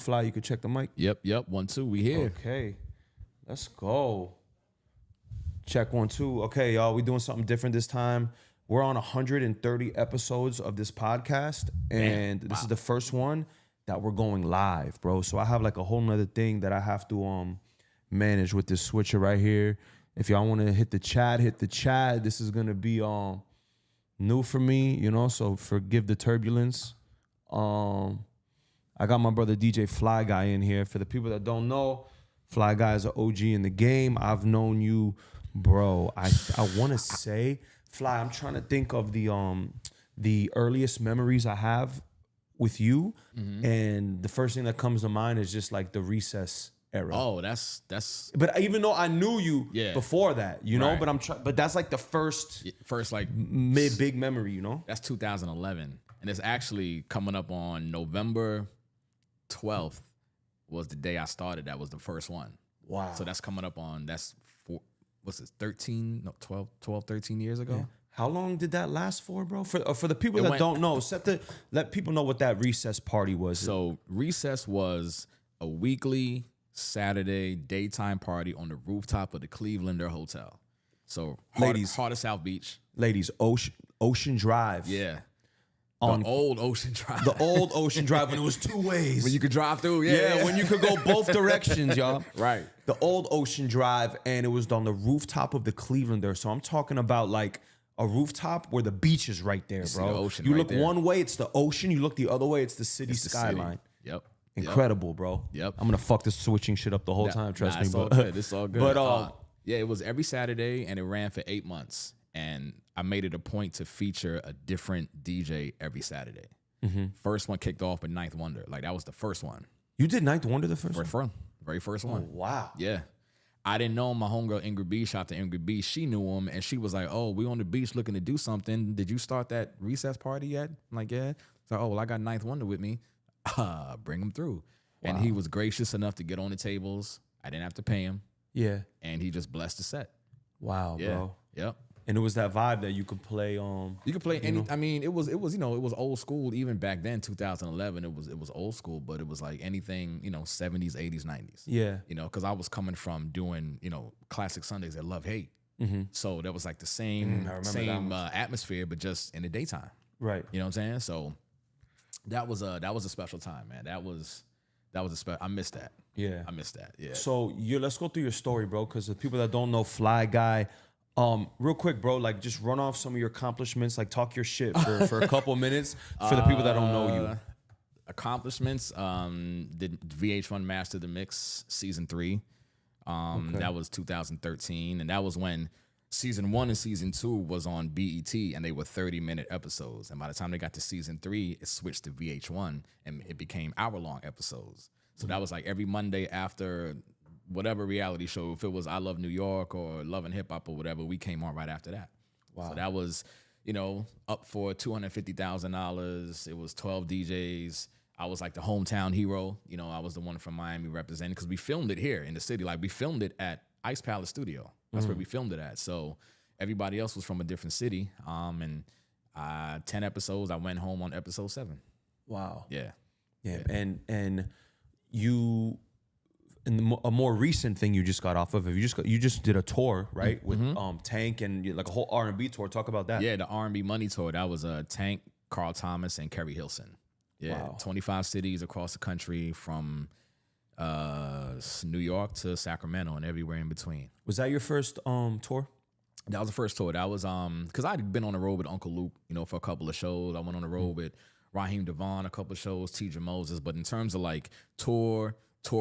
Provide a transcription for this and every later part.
Fly, you could check the mic. Yep. 1, 2. We here. Okay, let's go. Check 1, 2. Okay, y'all, we doing something different this time. We're on 130 episodes of this podcast, and this is the first one that we're going live, bro. So I have like a whole nother thing that I have to manage with this switcher right here. If y'all want to hit the chat, hit the chat. This is gonna be new for me, you know. So forgive the turbulence. I got my brother DJ FlyGuy in here. For the people that don't know, FlyGuy is an OG in the game. I've known you, bro. I want to say, Fly, I'm trying to think of the earliest memories I have with you, and the first thing that comes to mind is just like the recess era. Oh, that's. But even though I knew you before that, you know, Right. but that's like the first like big memory, you know. That's 2011, and it's actually coming up on November 12th was the day I started. That was the first one. Wow. So that's coming up on, what's this, 12, 13 years ago? Yeah. How long did that last for, bro? For the people that don't know, let people know what that recess party was. So recess was a weekly Saturday daytime party on the rooftop of the Clevelander Hotel. So heart of South Beach. Ladies, Ocean Drive. Yeah. The old Ocean Drive. The old Ocean Drive when it was two ways. When you could drive through, when you could go both directions, y'all. Right. The old Ocean Drive, and it was on the rooftop of the Clevelander. So I'm talking about like a rooftop where the beach is right there, bro. The ocean you right look there. One way, it's the ocean. You look the other way, it's the city skyline. Yep. Incredible, bro. Yep. I'm gonna fuck this switching shit up the whole time. Trust me, it's all bro. good. It's all good. But yeah, it was every Saturday, and it ran for 8 months. And I made it a point to feature a different DJ every Saturday. First one kicked off with Ninth Wonder. Like, that was the first one. You did Ninth Wonder the first one? Very first one. Oh, wow. Yeah. I didn't know him. My homegirl Ingrid B, shout out to Ingrid B, she knew him, and she was like, oh, we on the beach looking to do something. Did you start that recess party yet? I'm like, yeah. So, oh, well, I got Ninth Wonder with me. Bring him through. Wow. And he was gracious enough to get on the tables. I didn't have to pay him. Yeah. And he just blessed the set. Wow, bro. Yep. And it was that vibe that you could play on. You could play any. I mean, it was it was old school. Even back then, 2011, it was old school, but it was like anything, 70s, 80s, 90s. Yeah. Because I was coming from doing classic Sundays at Love Hate, so that was like the same atmosphere, but just in the daytime. Right. You know what I'm saying? So that was a special time, man. That was a special. I missed that. Yeah. I missed that. Yeah. So let's go through your story, bro, because the people that don't know FlyGuy. Real quick, bro, like just run off some of your accomplishments, like talk your shit for a couple minutes for the people that don't know you. Accomplishments, did VH1 Master the Mix season 3. That was 2013, and that was when season 1 and season 2 was on BET, and they were 30-minute episodes. And by the time they got to season 3, it switched to VH1, and it became hour-long episodes. So that was like every Monday after whatever reality show, if it was I Love New York or Love and Hip Hop or whatever, we came on right after that. Wow. So that was, up for $250,000. It was 12 DJs. I was like the hometown hero. I was the one from Miami representing, because we filmed it here in the city. Like, we filmed it at Ice Palace Studio. That's where we filmed it at. So everybody else was from a different city. And 10 episodes, I went home on episode 7. Wow. Yeah. And you, and a more recent thing you just got off of, you just did a tour, right? With Tank and like a whole R&B tour. Talk about that. Yeah, the R&B Money Tour. That was Tank, Carl Thomas, and Kerry Hilson. Yeah, wow. 25 cities across the country, from New York to Sacramento and everywhere in between. Was that your first tour? That was the first tour. That was because I'd been on the road with Uncle Luke, for a couple of shows. I went on the road with Raheem Devon, a couple of shows, T.J. Moses. But in terms of like tour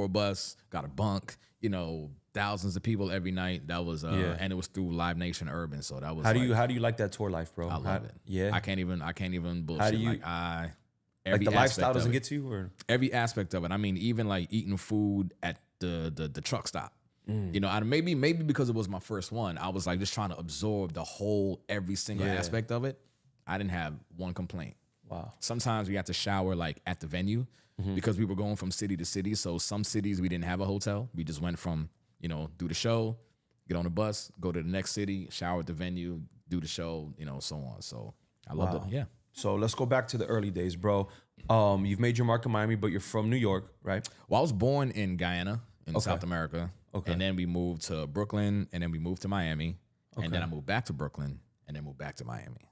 bus, got a bunk, thousands of people every night. That was and it was through Live Nation Urban. So that was how do you like that tour life, bro? I love it. Yeah. I can't even bullshit. How do you, like the lifestyle doesn't get to you, or every aspect of it. I mean, even like eating food at the truck stop. Maybe because it was my first one, I was like just trying to absorb every single aspect of it. I didn't have one complaint. Wow. Sometimes we had to shower like at the venue because we were going from city to city. So some cities we didn't have a hotel. We just went from, do the show, get on the bus, go to the next city, shower at the venue, do the show, so on. So I loved it. Yeah. So let's go back to the early days, bro. You've made your mark in Miami, but you're from New York, right? Well, I was born in Guyana in South America. Okay. And then we moved to Brooklyn, and then we moved to Miami. And then I moved back to Brooklyn, and then moved back to Miami.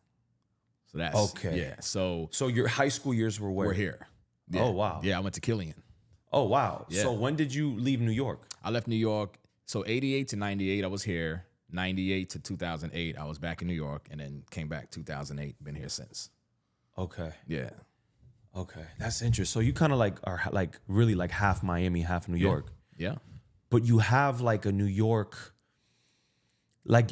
So that's okay. Yeah. So your high school years were where? we're here. Yeah. Oh wow. Yeah, I went to Killian. Oh wow. Yeah. So when did you leave New York? I left New York. So 88 to 98, I was here. 98 to 2008, I was back in New York, and then came back 2008. Been here since. Okay. Yeah. Okay. That's interesting. So you kind of like are like really like half Miami, half New York. Yeah. But you have like a New York. Like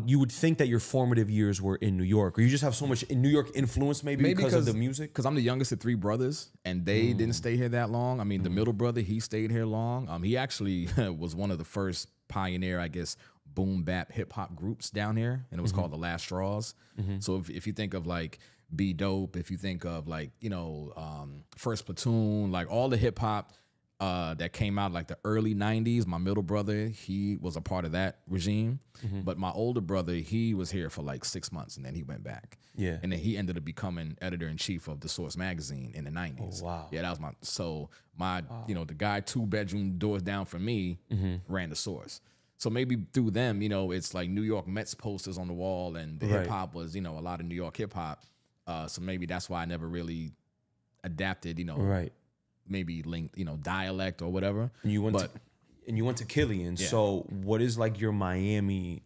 you would think that your formative years were in New York, or you just have so much in New York influence, maybe because of the music. Because I'm the youngest of three brothers, and they didn't stay here that long. I mean, the middle brother, he stayed here long. He actually was one of the first pioneer, I guess, boom bap hip hop groups down here, and it was called the Last Straws. So if you think of like B Dope, if you think of like First Platoon, like all the hip hop that came out like the early 90s. My middle brother, he was a part of that regime. But my older brother, he was here for like 6 months, and then he went back. Yeah. And then he ended up becoming editor-in-chief of The Source magazine in the 90s. Oh, wow. Yeah, that was the guy 2-bedroom doors down from me ran The Source. So maybe through them, it's like New York Mets posters on the wall, and the hip hop was, a lot of New York hip hop. So maybe that's why I never really adapted, Right. maybe linked, dialect or whatever. And you went to Killian. Yeah. So what is like your Miami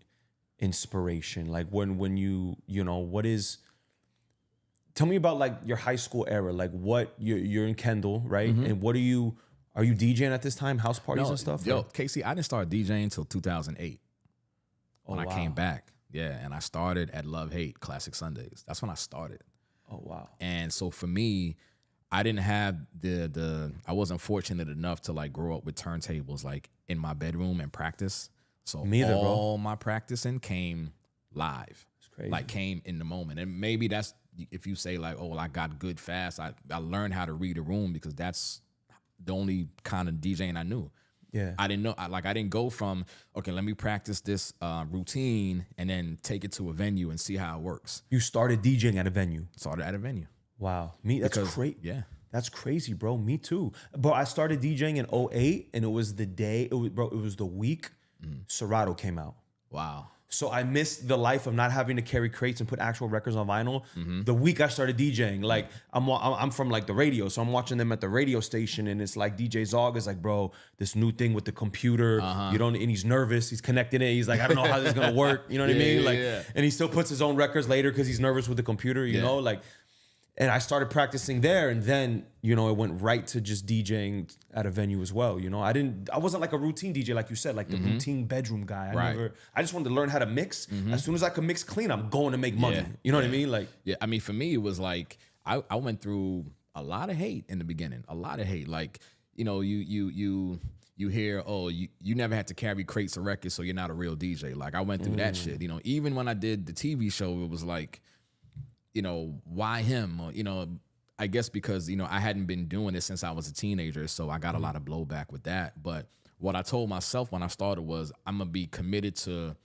inspiration? Like when what is? Tell me about like your high school era. Like what you're in Kendall, right? And what are you DJing at this time? House parties and stuff? Yo, Casey, I didn't start DJing until 2008 when I came back. Yeah, and I started at Love Hate Classic Sundays. That's when I started. Oh wow. And so for me, I didn't have I wasn't fortunate enough to like grow up with turntables like in my bedroom and practice. So all my practicing came live. It's crazy. Like came in the moment. And maybe that's if you say like, oh, well, I got good fast. I learned how to read a room because that's the only kind of DJing I knew. Yeah. I didn't know, I didn't go from, okay, let me practice this routine and then take it to a venue and see how it works. You started DJing at a venue. Started at a venue. Wow. That's crazy. Yeah. That's crazy, bro. Me too. Bro, I started DJing in 2008, and it was the week Serato came out. Wow. So I missed the life of not having to carry crates and put actual records on vinyl. The week I started DJing, like I'm from like the radio, so I'm watching them at the radio station, and it's like DJ Zog is like, bro, this new thing with the computer, and he's nervous, he's connecting it, he's like, I don't know how this is gonna work, you know what I mean? And he still puts his own records later because he's nervous with the computer, you know, like. And I started practicing there, and then, it went right to just DJing at a venue as well. I wasn't like a routine DJ, like you said, like the routine bedroom guy. I just wanted to learn how to mix. As soon as I could mix clean, I'm going to make money. Yeah. You know what I mean? Like, yeah, I mean, for me, it was like, I went through a lot of hate in the beginning, a lot of hate. Like, you hear, oh, you never had to carry crates of records, so you're not a real DJ. Like, I went through that shit. Even when I did the TV show, it was like, why him? Or, I guess because, I hadn't been doing it since I was a teenager, so I got a lot of blowback with that. But what I told myself when I started was I'm going to be committed to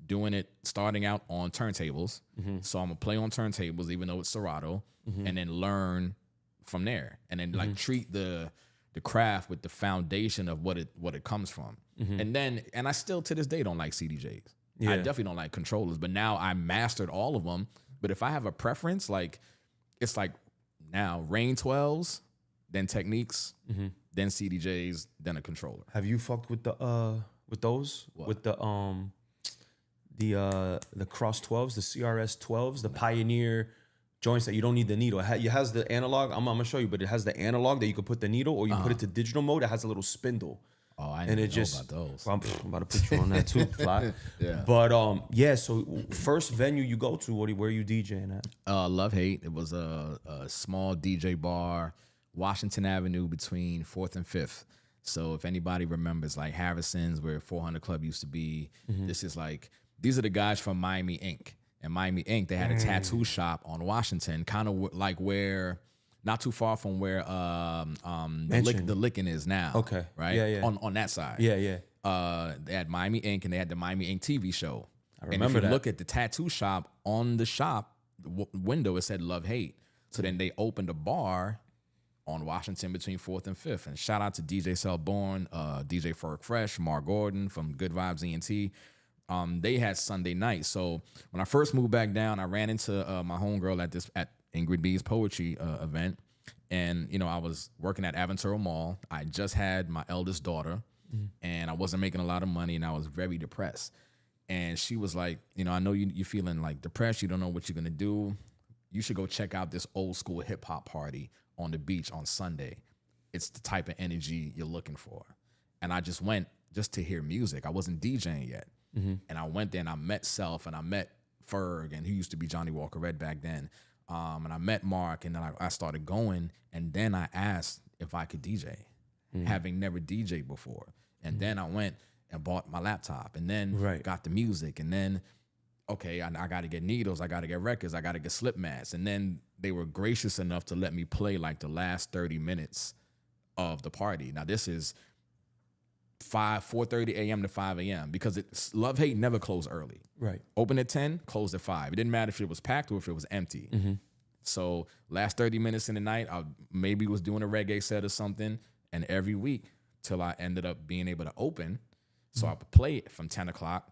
doing it, starting out on turntables. So I'm going to play on turntables, even though it's Serato, and then learn from there. And then like treat the craft with the foundation of what it comes from. And I still to this day don't like CDJs. Yeah. I definitely don't like controllers, but now I mastered all of them. But if I have a preference, like it's like now Rain 12s, then Techniques, then CDJs, then a controller. Have you fucked with with those? What? With the Cross 12s, the CRS 12s, the Pioneer joints that you don't need the needle. It has the analog. I'm gonna show you, but it has the analog that you could put the needle, or you put it to digital mode. It has a little spindle. Oh, I didn't know about those. I'm about to put you on that too, Fly. Yeah. But so first venue you go to, where you DJing at? Love Hate. It was a small DJ bar, Washington Avenue between 4th and 5th. So if anybody remembers, like Harrison's, where 400 Club used to be, this is like, these are the guys from Miami Ink. And Miami Ink, they had a tattoo shop on Washington, kind of like where, not too far from where the Lickin' is now. Okay. Right? Yeah. On that side. Yeah. They had Miami Ink, and they had the Miami Ink TV show. I remember that. Look at the tattoo shop, on the shop window, it said Love Hate. So then they opened a bar on Washington between 4th and 5th. And shout out to DJ Selborn, DJ Ferg Fresh, Mark Gordon from Good Vibes ENT. They had Sunday night. So when I first moved back down, I ran into my homegirl at Ingrid B's poetry event. And, you know, I was working at Aventura Mall. I just had my eldest daughter, and I wasn't making a lot of money, and I was very depressed. And she was like, you know, I know you're feeling like depressed. You don't know what you're going to do. You should go check out this old school hip hop party on the beach on Sunday. It's the type of energy you're looking for. And I just went just to hear music. I wasn't DJing yet. And I went there and I met Self and I met Ferg, and he used to be Johnny Walker Red back then. And I met Mark, and then I started going, and then I asked if I could DJ, having never DJed before. And then I went and bought my laptop, and then got the music, and then, okay, I got to get needles, I got to get records, I got to get slip mats. And then they were gracious enough to let me play like the last 30 minutes of the party. Now this is 4:30 a.m. to 5 a.m. because Love Hate never closed early. Right. Open at 10, closed at 5. It didn't matter if it was packed or if it was empty. So last 30 minutes in the night, I maybe was doing a reggae set or something, and every week till I ended up being able to open. So I would play it from 10 o'clock,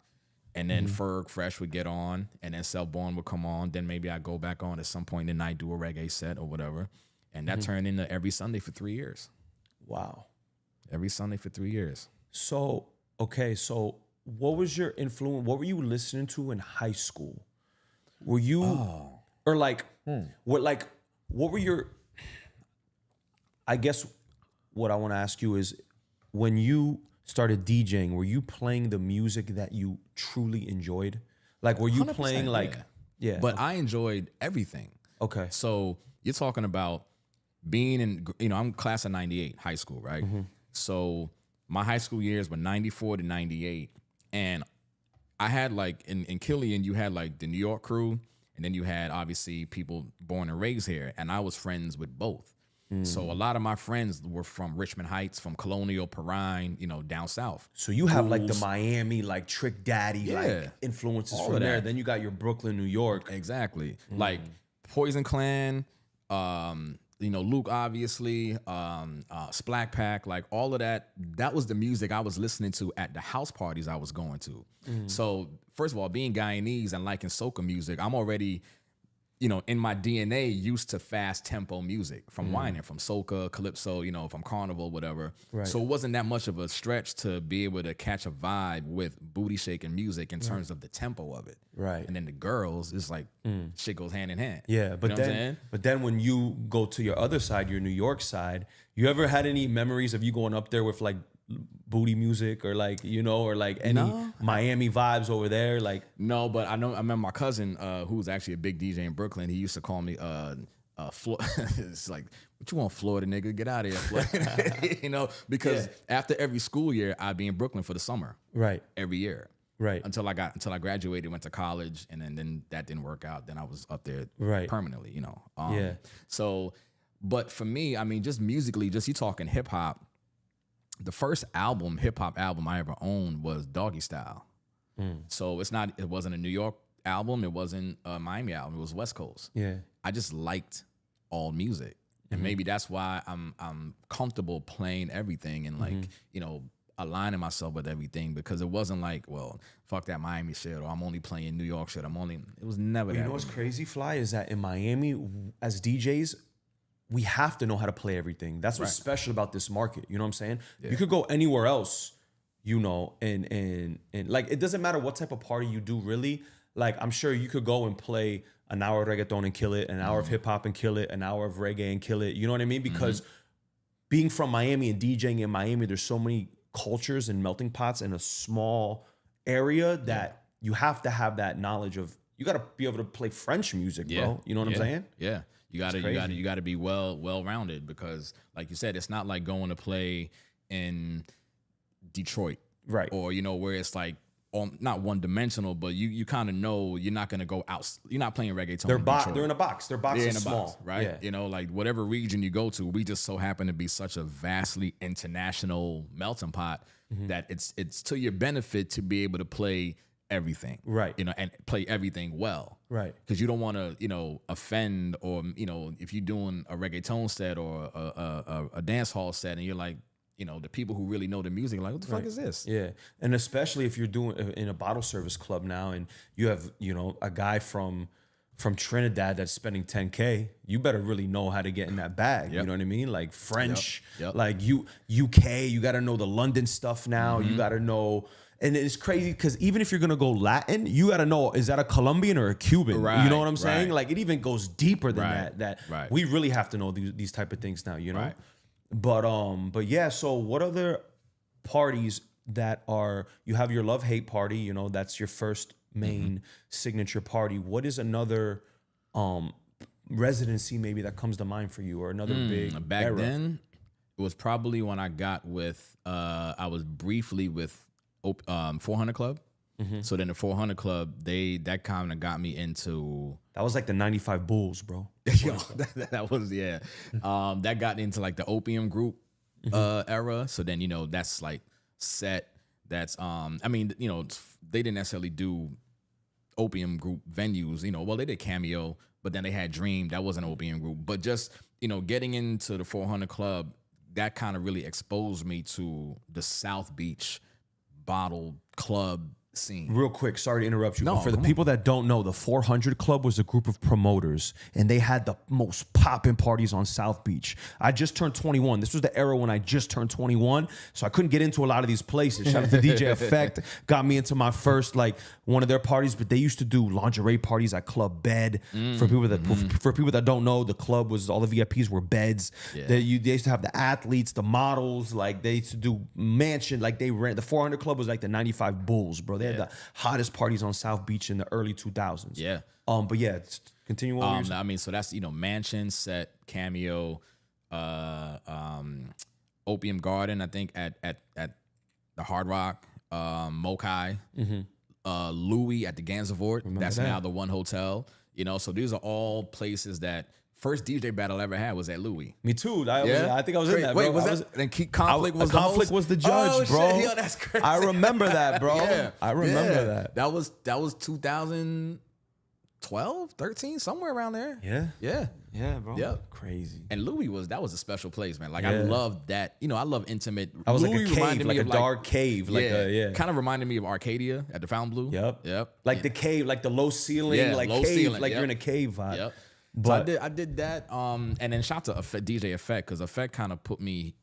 and then Ferg Fresh would get on, and then Selborn would come on. Then maybe I'd go back on at some point in the night, do a reggae set or whatever. And that turned into every Sunday for 3 years. Wow. Every Sunday for 3 years. So, okay, so what was your influence? What were you listening to in high school? Were you, or like, what were your, I guess what I want to ask you is, when you started DJing, were you playing the music that you truly enjoyed? Like, were you playing like, But I enjoyed everything. Okay. So you're talking about being in, you know, I'm class of 98, high school, right? So my high school years were 94 to 98. And I had like, in Killian, you had like the New York crew, and then you had obviously people born and raised here. And I was friends with both. So a lot of my friends were from Richmond Heights, from Colonial, Perrine, you know, down south. So you have like the Miami, like Trick Daddy, like influences from there. Then you got your Brooklyn, New York. Exactly. Like Poison Clan, you know, Luke, obviously, Splack Pack, like all of that. That was the music I was listening to at the house parties I was going to. So first of all, being Guyanese and liking soca music, I'm already, you know, in my DNA used to fast tempo music from whining, from soca, calypso, you know, from carnival, whatever. So it wasn't that much of a stretch to be able to catch a vibe with booty shaking music in terms of the tempo of it. And then the girls, it's like shit goes hand in hand. Yeah, but you know then when you go to your other side, your New York side, you ever had any memories of you going up there with like booty music or like, you know, or like any Miami vibes over there? Like, no, but I remember my cousin, who was actually a big DJ in Brooklyn. He used to call me it's like, what you want, Florida nigga? Get out of here, Florida. You know, because after every school year, I'd be in Brooklyn for the summer. Every year. Until I graduated, went to college, and then that didn't work out. Then I was up there permanently, you know. So, but for me, I mean, just musically, just you talking hip hop. The first hip hop album I ever owned was Doggy Style. So it wasn't a New York album. It wasn't a Miami album. It was West Coast. I just liked all music. And maybe that's why I'm comfortable playing everything and like, you know, aligning myself with everything, because it wasn't like, well, fuck that Miami shit, or I'm only playing New York shit. It was never that. You know what's crazy, Fly, is that in Miami, as DJs, we have to know how to play everything. That's what's special about this market. You know what I'm saying? You could go anywhere else, you know, and like, it doesn't matter what type of party you do, really. Like, I'm sure you could go and play an hour of reggaeton and kill it, an hour of hip hop and kill it, an hour of reggae and kill it. You know what I mean? Because being from Miami and DJing in Miami, there's so many cultures and melting pots in a small area that you have to have that knowledge of. You got to be able to play French music, bro. You know what I'm saying? Yeah. You gotta be well-rounded, because like you said, it's not like going to play in Detroit. Or, you know, where it's like not one-dimensional, but you kind of know you're not gonna go out. You're not playing reggaeton. They're in a box. Their box is small. Box, right? You know, like whatever region you go to, we just so happen to be such a vastly international melting pot that it's to your benefit to be able to play everything, Right. You know, and play everything well, Right. Because you don't want to, you know, offend, or you know, if you're doing a reggaeton set or a dance hall set, and you're like, you know, the people who really know the music, like, what the fuck is this? Yeah, and especially if you're doing in a bottle service club now, and you have, you know, a guy from Trinidad that's spending $10K, you better really know how to get in that bag. You know what I mean? Like French, like UK, you got to know the London stuff now. You got to know. And it's crazy because even if you're gonna go Latin, you gotta know, is that a Colombian or a Cuban? Right, you know what I'm saying? right. Like it even goes deeper than Right, that. right. We really have to know these type of things now, you know? Right. But yeah, so what other parties that are, you have your love hate party, you know, that's your first main signature party. What is another residency maybe that comes to mind for you, or another big Back era? then, it was probably when I got with I was briefly with 400 Club. So then the 400 Club, that kind of got me into That was like the 95 Bulls, bro. Yo, that was that got into like the Opium Group era. So then, you know, that's like set. That's I mean, you know, they didn't necessarily do Opium Group venues. You know, well, they did Cameo, but then they had Dream. That wasn't Opium Group. But just, you know, getting into the 400 Club, that kind of really exposed me to the South Beach bottle club scene. Real quick, sorry to interrupt you, No, but for the come people that don't know, the 400 Club was a group of promoters, and they had the most poppin' parties on South Beach. I just turned 21. This was the era when I just turned 21, so I couldn't get into a lot of these places. Shout out to DJ Effect, got me into my first, like, one of their parties, but they used to do lingerie parties at Club Bed. For people that don't know, the club was, all the VIPs were beds. They used to have the athletes, the models, like they used to do mansion, like they ran. The 400 Club was like the 95 Bulls, bro. They had the hottest parties on South Beach in the early 2000s. Yeah. But yeah, continue on. I mean, so that's, you know, Mansion, Set, Cameo, Opium Garden, I think at the Hard Rock, Mokai, Louis at the Gansevoort. That's now the One Hotel. You know, so these are all places that first DJ battle I ever had was at Louis. Me too. I think I was in that. Wait, bro. was that? And Conflict was the Conflict host? was the judge, bro. Shit, yo, that's crazy. I remember that, bro. Yeah, I remember that. That was 2012, 13, somewhere around there. Yeah, bro. Yep. Crazy. And Louis that was a special place, man. Like I loved that. You know, I love intimate. I was Louis like a cave, like a dark cave, kind of reminded me of Arcadia at the Fontainebleau. Yep. Like the cave, like the low ceiling, like low cave, ceiling, like you're in a cave vibe. Yep. But so I did that. And then shout to DJ Effect, because Effect kind of put me,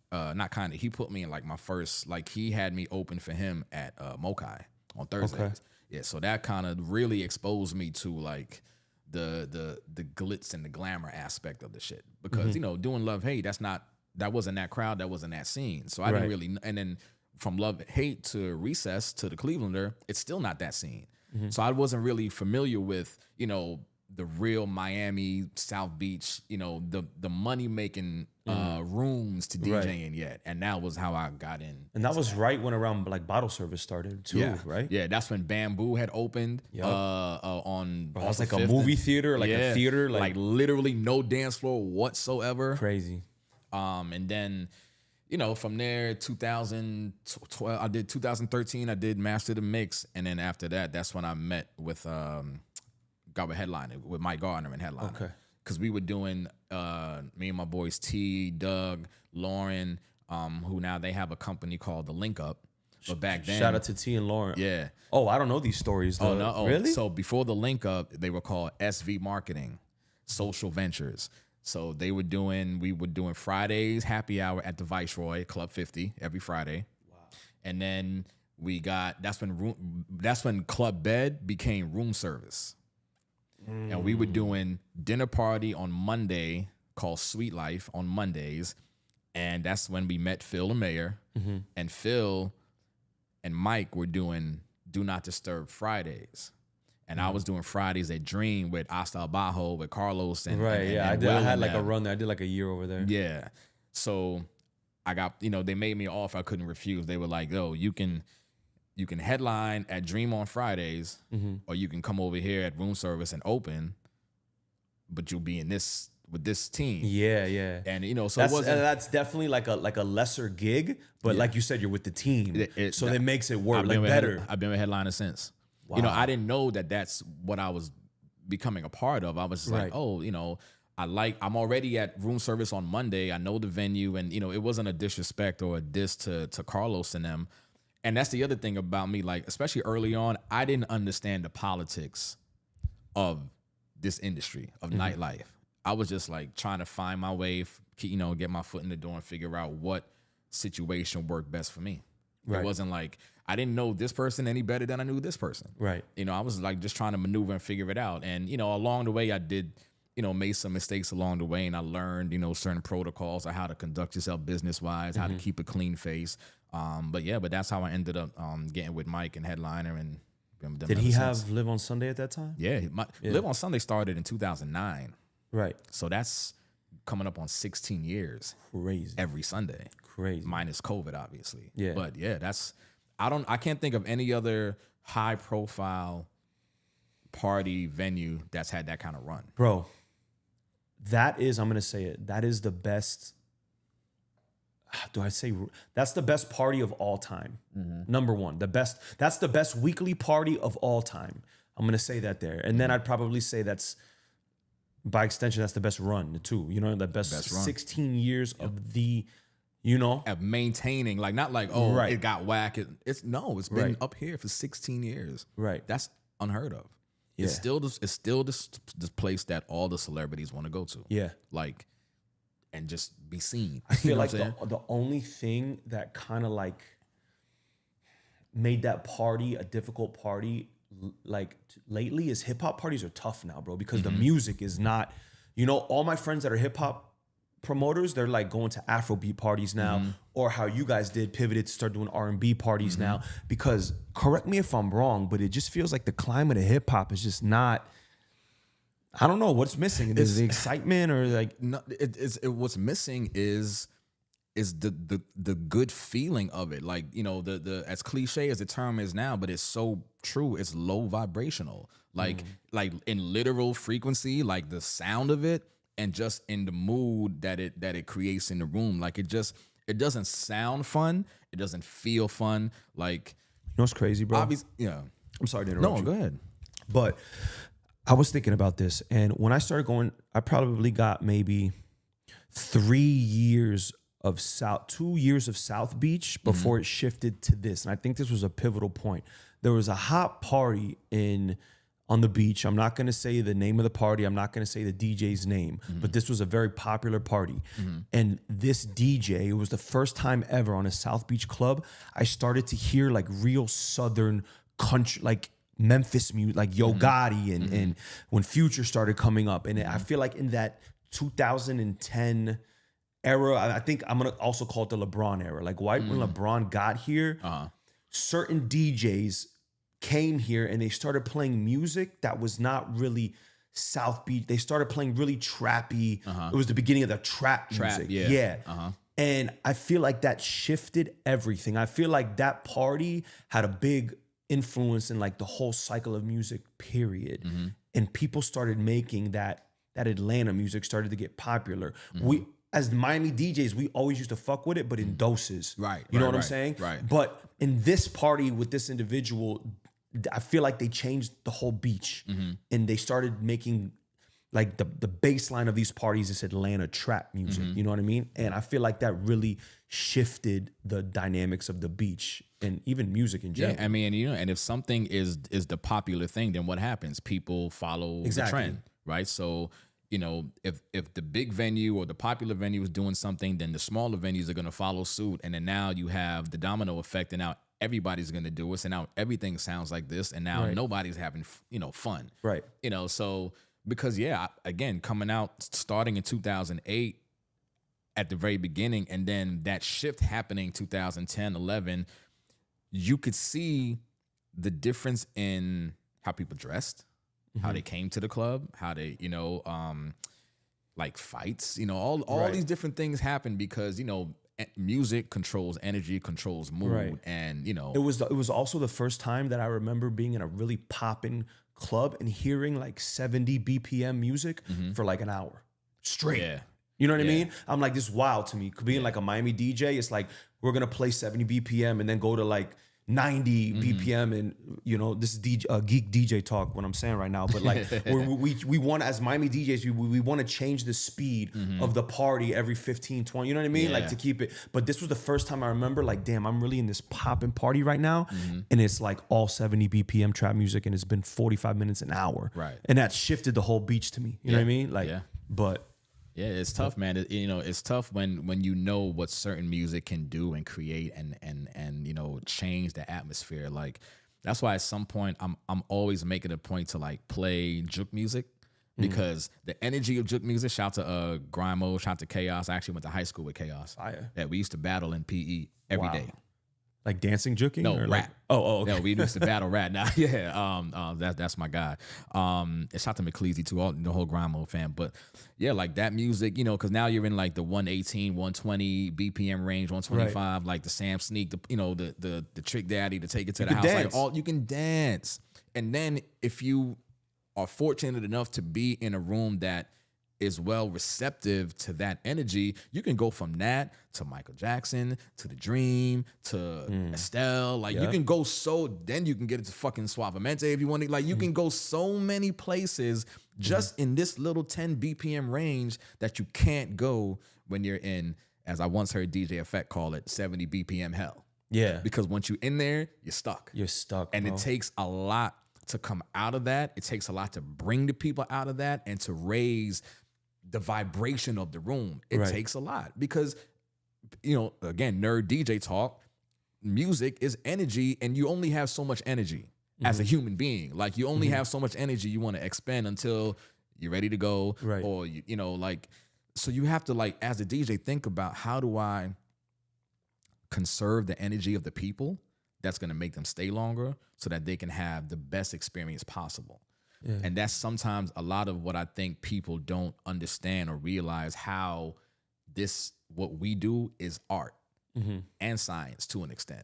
he put me in like my first, like he had me open for him at Mokai on Thursdays. Okay. Yeah, so that kind of really exposed me to like the glitz and the glamour aspect of the shit. Because, you know, doing Love Hate, that wasn't that crowd, that wasn't that scene. So I didn't really, and then from Love Hate to Recess to the Clevelander, it's still not that scene. So I wasn't really familiar with, you know, the real Miami, South Beach, you know, the money making rooms to DJing yet. And that was how I got in. And that was right when around like bottle service started too, right? Yeah, that's when Bamboo had opened on. Bro, that was like a movie theater, like a theater, like literally no dance floor whatsoever. Crazy. And then, you know, from there, 2012, I did 2013, I did Master the Mix. And then after that, that's when I met with got with Headliner, with Mike Gardner and Headliner. Okay. Because we were doing, me and my boys T, Doug, Lauren, who now they have a company called The Link Up. But back then, shout out to T and Lauren. Yeah. Oh, I don't know these stories though. Oh, no. Oh, really? So before The Link Up, they were called SV Marketing, Social Ventures. So we were doing Fridays happy hour at the Viceroy, Club 50, every Friday. Wow. And then that's when Club Bed became room service. And we were doing dinner party on Monday called Sweet Life on Mondays. And that's when we met Phil and Mayor. And Phil and Mike were doing Do Not Disturb Fridays. And I was doing Fridays at Dream with Asta Abajo, with Carlos. And I had like a run there. I did like a year over there. Yeah. So I got, you know, they made me an offer I couldn't refuse. They were like, yo, you can headline at Dream on Fridays, or you can come over here at room service and open, but you'll be with this team. Yeah. And you know, so that's definitely like a lesser gig, but like you said, you're with the team, so it makes it work better. I've been with Headliner since. You know, I didn't know that that's what I was becoming a part of. I was just like, oh, you know, I'm already at room service on Monday. I know the venue, and you know, it wasn't a disrespect or a diss to Carlos and them. And that's the other thing about me, like, especially early on, I didn't understand the politics of this industry of nightlife. I was just like trying to find my way, you know, get my foot in the door and figure out what situation worked best for me. It wasn't like I didn't know this person any better than I knew this person. Right. You know, I was like just trying to maneuver and figure it out. And, you know, along the way I did, you know, made some mistakes along the way, and I learned, you know, certain protocols on how to conduct yourself business-wise, how to keep a clean face. But that's how I ended up getting with Mike and Headliner. And did he have Live on Sunday at that time? Yeah, Live on Sunday started in 2009. Right. So that's coming up on 16 years. Crazy. Every Sunday. Crazy. Minus COVID, obviously. Yeah. But yeah, I can't think of any other high-profile party venue that's had that kind of run. Bro, I'm going to say it, that is the best, that's the best party of all time. Number one, that's the best weekly party of all time. I'm going to say that there. And then I'd probably say that's, by extension, that's the best run too. You know, the best run. 16 years of the, you know. Of maintaining, like not like, it got whack. It's been up here for 16 years. Right. That's unheard of. Yeah. It's still this place that all the celebrities want to go to. Yeah. Like, and just be seen. I feel like the only thing that kind of like made that party a difficult party like lately is hip hop parties are tough now, bro, because the music is not, you know, all my friends that are hip hop promoters, they're like going to Afrobeat parties now, or how you guys pivoted to start doing R&B parties now, because correct me if I'm wrong, but it just feels like the climate of hip hop is just not, I don't know what's missing. Is the excitement or like, no, what's missing is the good feeling of it. Like, you know, the as cliche as the term is now, but it's so true. It's low vibrational, like in literal frequency, like the sound of it, and just in the mood that it creates in the room. Like it doesn't sound fun. It doesn't feel fun. Like, you know what's crazy, bro? I'm sorry to interrupt you. No, go ahead. But I was thinking about this, and when I started going, I probably got maybe 2 years of South Beach before it shifted to this. And I think this was a pivotal point. There was a hot party on the beach. I'm not going to say the name of the party. I'm not going to say the DJ's name, but this was a very popular party. And this DJ, it was the first time ever on a South Beach club, I started to hear like real Southern country, like Memphis music, like Yo Gotti and when Future started coming up. And I feel like in that 2010 era, I think I'm going to also call it the LeBron era. Like when LeBron got here, certain DJs came here and they started playing music that was not really South Beach. They started playing really trappy. It was the beginning of the trap music. Yeah. And I feel like that shifted everything. I feel like that party had a big influence in like the whole cycle of music, period. And people started making that Atlanta music started to get popular. We, as Miami DJs, we always used to fuck with it, but in doses. Right. You know what I'm saying? Right. But in this party with this individual, I feel like they changed the whole beach, and they started making like the baseline of these parties is Atlanta trap music. You know what I mean? And I feel like that really shifted the dynamics of the beach and even music in general. Yeah, I mean, you know, and if something is the popular thing, then what happens? People follow the trend, right? So, you know, if the big venue or the popular venue is doing something, then the smaller venues are going to follow suit, and then now you have the domino effect, and now everybody's going to do it, so now everything sounds like this, and now nobody's having, you know, fun. Right. You know, so because, again, coming out, starting in 2008 at the very beginning, and then that shift happening 2010, 11, you could see the difference in how people dressed, how they came to the club, how they, you know, like fights, you know, all these different things happen because, you know, music controls energy, controls mood, and you know, it was also the first time that I remember being in a really popping club and hearing like 70 BPM music for like an hour straight. Yeah. You know what I mean? I'm like, this is wild to me. Being like a Miami DJ, it's like we're gonna play 70 BPM and then go to like 90 BPM, and you know, this is geek DJ talk what I'm saying right now, but like we want, as Miami DJs, we want to change the speed of the party every 15 20, you know what I mean, like to keep it. But this was the first time I remember, like, damn, I'm really in this popping party right now, and it's like all 70 BPM trap music, and it's been 45 minutes an hour, right? And that shifted the whole beach to me, you know what I mean, like, but yeah, it's tough, man. You know, it's tough when you know what certain music can do and create and you know, change the atmosphere. Like, that's why at some point I'm always making a point to like play juke music, because the energy of juke music. Shout to Grimo, shout to Chaos. I actually went to high school with Chaos. Yeah, we used to battle in PE every day. Like dancing juking? No, or rap. Like, oh, okay. No, we used to battle rap now. That's my guy. Shout to McCleasy too, all the whole Grimo fan. But yeah, like that music, you know, because now you're in like the 118, 120 BPM range, 125, like the Sam Sneak, the Trick Daddy to take it to the house. Dance. Like you can dance. And then if you are fortunate enough to be in a room that is well receptive to that energy, you can go from that to Michael Jackson, to The Dream, to Estelle. Like you can go then you can get into fucking Suavemente if you want to. Like you can go so many places just in this little 10 BPM range that you can't go when you're in, as I once heard DJ Effect call it, 70 BPM hell. Yeah. Because once you're in there, you're stuck. And bro. it takes a lot to come out of that. It takes a lot to bring the people out of that and to raise the vibration of the room. It takes a lot because, you know, again, nerd DJ talk, music is energy, and you only have so much energy as a human being. Like you only have so much energy you want to expend until you're ready to go. Right. Or, you know, like, so you have to, like, as a DJ, think about, how do I conserve the energy of the people that's going to make them stay longer so that they can have the best experience possible. Yeah. And that's sometimes a lot of what I think people don't understand or realize, how what we do is art and science to an extent.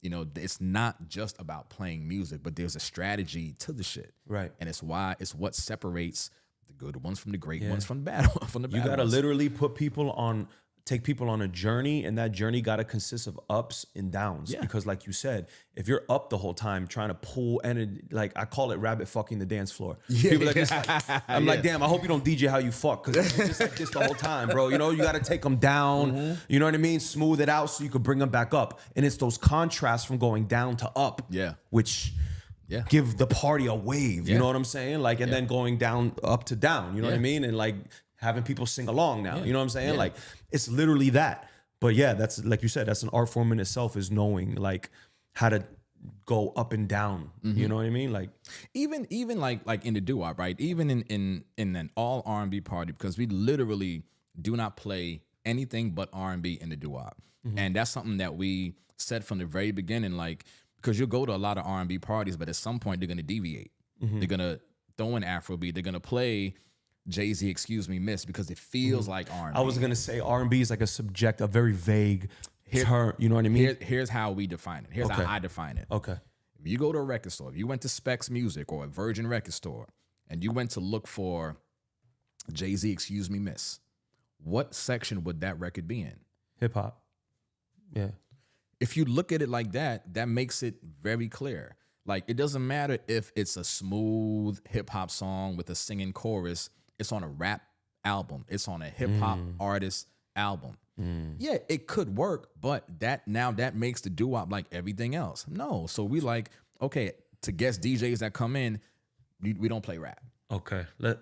You know, it's not just about playing music, but there's a strategy to the shit. Right. And it's what separates the good ones from the great ones from the bad ones. You got to literally take people on a journey, and that journey got to consist of ups and downs. Because like you said, if you're up the whole time trying to pull energy, like I call it rabbit fucking the dance floor. People like this, I'm like, damn, I hope you don't DJ how you fuck, because it's just like this the whole time, bro. You know, you got to take them down. You know what I mean? Smooth it out so you could bring them back up. And it's those contrasts from going down to up, which give the party a wave. You know what I'm saying? Like, and then going down, up to down. You know what I mean? And like having people sing along now. You know what I'm saying? Like, it's literally that. But yeah, that's, like you said, that's an art form in itself, is knowing like how to go up and down. You know what I mean? Like even like in the doo-wop, right? Even in an all R&B party, because we literally do not play anything but R&B in the doo-wop. And that's something that we said from the very beginning, like, because you'll go to a lot of R&B parties, but at some point they're going to deviate. They're going to throw in Afrobeat. They're going to play Jay-Z, Excuse Me, Miss, because it feels like R&B. I was gonna say R&B is like a very vague term. You know what I mean? Here's how we define it. Here's how I define it. Okay. If you go to a record store, if you went to Specs Music or a Virgin record store, and you went to look for Jay-Z, Excuse Me, Miss, what section would that record be in? Hip hop. Yeah. If you look at it like that, that makes it very clear. Like, it doesn't matter if it's a smooth hip hop song with a singing chorus. It's on a rap album. It's on a hip hop artist album. Yeah, it could work, but that makes the doo-wop like everything else. No, so we like, okay, to guest DJs that come in, we don't play rap. Okay, we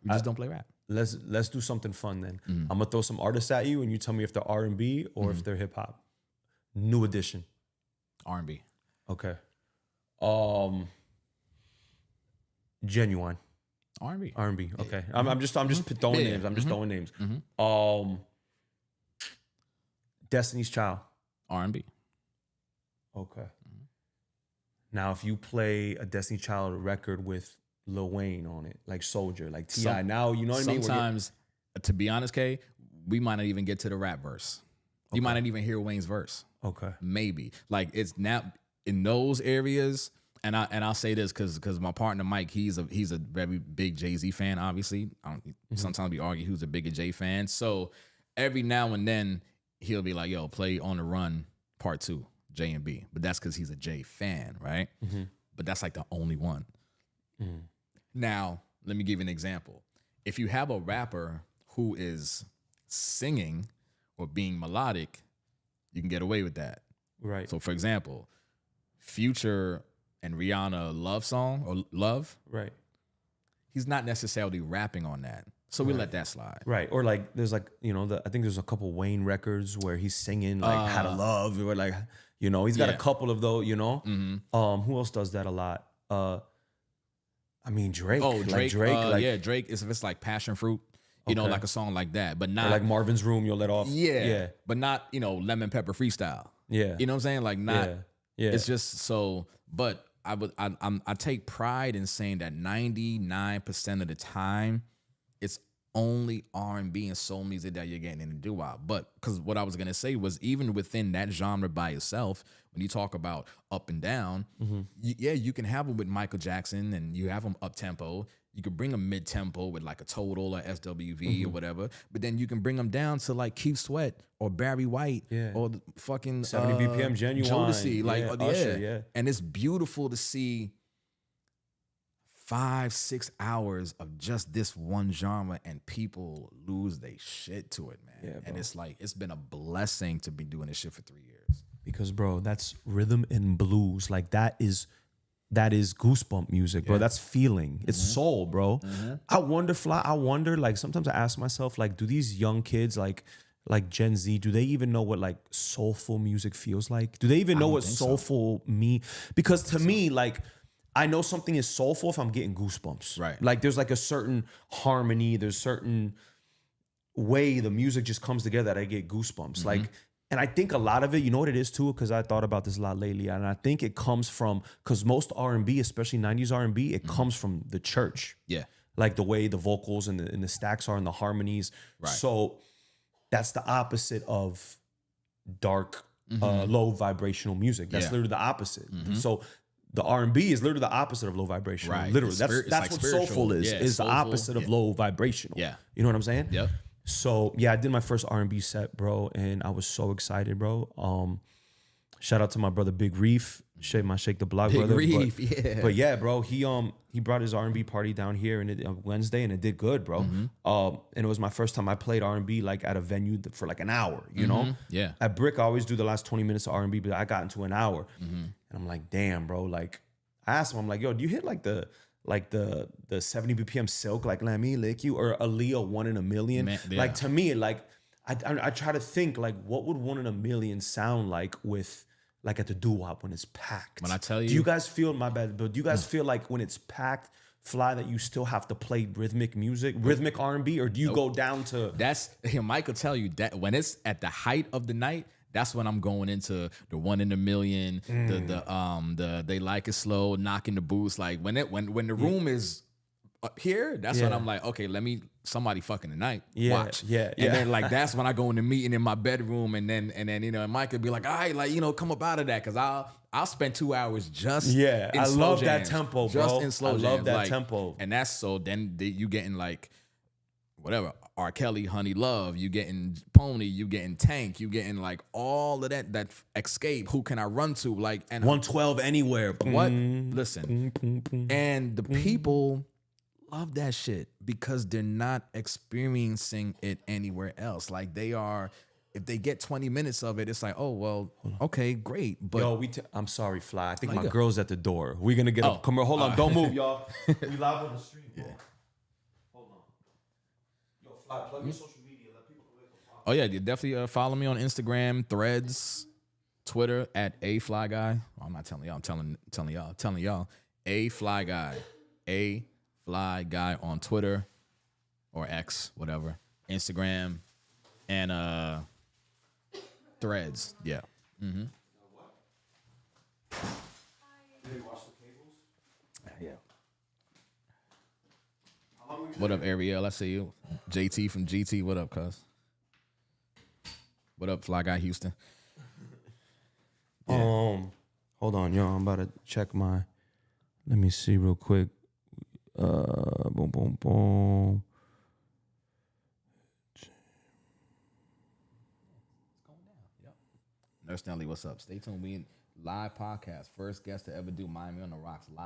just don't play rap. Let's do something fun then. I'm gonna throw some artists at you, and you tell me if they're R&B or if they're hip hop. New Edition. R&B. Okay. Genuine. R&B. R&B. Okay. I'm just throwing names. I'm just throwing names. Destiny's Child. R&B. Okay. Now, if you play a Destiny's Child record with Lil Wayne on it, like Soldier, like T.I., now you know what I mean? Sometimes, to be honest, Kay, we might not even get to the rap verse. You might not even hear Wayne's verse. Okay. Maybe. Like, it's now in those areas. And I'll say this because my partner Mike, he's a very big Jay-Z fan. Obviously, sometimes we argue who's a bigger Jay fan. So every now and then he'll be like, "Yo, play On the Run Part 2, J and B, but that's because he's a J fan, right? Mm-hmm. But that's like the only one. Now, let me give you an example. If you have a rapper who is singing or being melodic, you can get away with that. Right. So, for example, Future and Rihanna love song or love, Right. he's not necessarily rapping on that. So we let that slide. Right. Or like there's like, I think there's a couple Wayne records where he's singing like How to Love, or like, he's got a couple of those, Who else does that a lot? Drake. Oh, Drake. Drake. Drake if it's like Passion Fruit, like a song like that, but not or like Marvin's Room, you'll let off. Yeah. But not, Lemon Pepper Freestyle. Yeah. You know what I'm saying? Like not, Yeah. it's just so, but I take pride in saying that 99% of the time, it's only R&B and soul music that you're getting in the doo-wop. But because what I was gonna say was even within that genre by itself, when you talk about up and down, you can have them with Michael Jackson and you have them up tempo. You could bring them mid tempo with like a Total or SWV or whatever, but then you can bring them down to like Keith Sweat or Barry White or the fucking 70 BPM Genuine, Jodeci, like Usher, and it's beautiful to see 5-6 hours of just this one genre and people lose their shit to it, man. Yeah, and it's like it's been a blessing to be doing this shit for 3 years. Because bro, that's rhythm and blues. Like that is goosebump music, bro. That's feeling. It's soul, bro. I wonder, like sometimes I ask myself, like, do these young kids like Gen Z, do they even know what like soulful music feels like? Do they even know what soulful mean? Because to me, like I know something is soulful if I'm getting goosebumps. Right. Like there's like a certain harmony, there's certain way the music just comes together that I get goosebumps. Like, and I think a lot of it, you know what it is too, because I thought about this a lot lately, and I think it comes from, because most R&B, especially 90s R&B, it comes from the church. Yeah. Like the way the vocals and the stacks are and the harmonies. Right. So that's the opposite of dark, low vibrational music. That's literally the opposite. So the R&B is literally the opposite of low vibrational. Right. Literally, that's like what spiritual. soulful is. Yeah, is soulful. the opposite of low vibrational. Yeah. You know what I'm saying? Yep. So yeah, I did my first R&B set, bro, and I was so excited, bro. Shout out to my brother Big Reef, Shake the Block Big brother. Reef, But yeah, bro, he brought his R&B party down here and Wednesday, and it did good, bro. And it was my first time I played R&B like at a venue for like an hour, you know? Yeah. At Brick, I always do the last 20 minutes of R&B, but I got into an hour, and I'm like, damn, bro. Like, I asked him, I'm like, yo, do you hit like the 70 BPM Silk, like Let Me Lick You, or Aaliyah 1 in a Million? Man, yeah. Like to me, like I try to think like what would 1 in a million sound like with like at the doo-wop when it's packed. When I tell you, do you guys feel but do you guys feel like when it's packed, Fly, that you still have to play rhythmic music, rhythmic R&B, or do you go down to? That's Mike will tell you that when it's at the height of the night. That's when I'm going into the 1 in a million, the they like it slow, knocking the boots. Like when the room is up here, that's when I'm like, okay, somebody fucking tonight. Watch. Yeah. And then like that's when I go in the meeting in my bedroom, and then and Mike would be like, all right, like come up out of that, because I'll spend 2 hours just in I slow love that jams, tempo, bro. just in slow I love jams. that like, tempo. and that's so then you getting like whatever. R. Kelly, Honey Love, you getting Pony, you getting Tank, you getting like all of that Escape, Who Can I Run To? Like, and 112 Anywhere. What? Listen. And the people love that shit because they're not experiencing it anywhere else. Like they are, if they get 20 minutes of it, it's like, oh, well, okay, great. But yo, I'm sorry, Fly. I think my girl's at the door. We're going to get up. Come here. Hold on. Don't move, y'all. We live on the street, bro. Yeah. Fly, plug your social media. Let people know. Oh yeah, you definitely follow me on Instagram, Threads, Twitter at AFlyGuy. Well, I'm not telling y'all. I'm telling y'all. AFlyGuy, AFlyGuy on Twitter or X, whatever, Instagram, and Threads. Yeah. Mm-hmm. Yeah. What up, Ariel? I see you. JT from GT. What up, cuz? What up, Fly Guy Houston? Yeah. Hold on, yo. I'm about to check my. Let me see real quick. Boom, boom, boom. Nurse Stanley, what's up? Stay tuned. We in live podcast. First guest to ever do Miami on the Rocks live.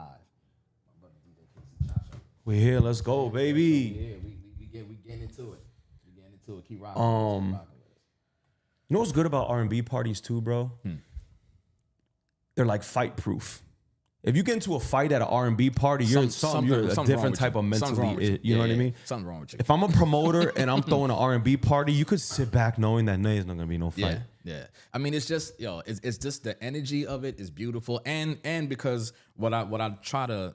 My brother DJ Casey Chacha. We're here. Let's go, baby. Yeah, we getting into it. We getting into it. Keep rocking. Keep rocking with us. You know what's good about R&B parties too, bro? They're like fight proof. If you get into a fight at an R&B party, you're a different type of mentally. You know what I mean? Something's wrong with you. If I'm a promoter and I'm throwing an R&B party, you could sit back knowing that there's not gonna be no fight. Yeah. I mean, it's just it's just the energy of it is beautiful, and because what I try to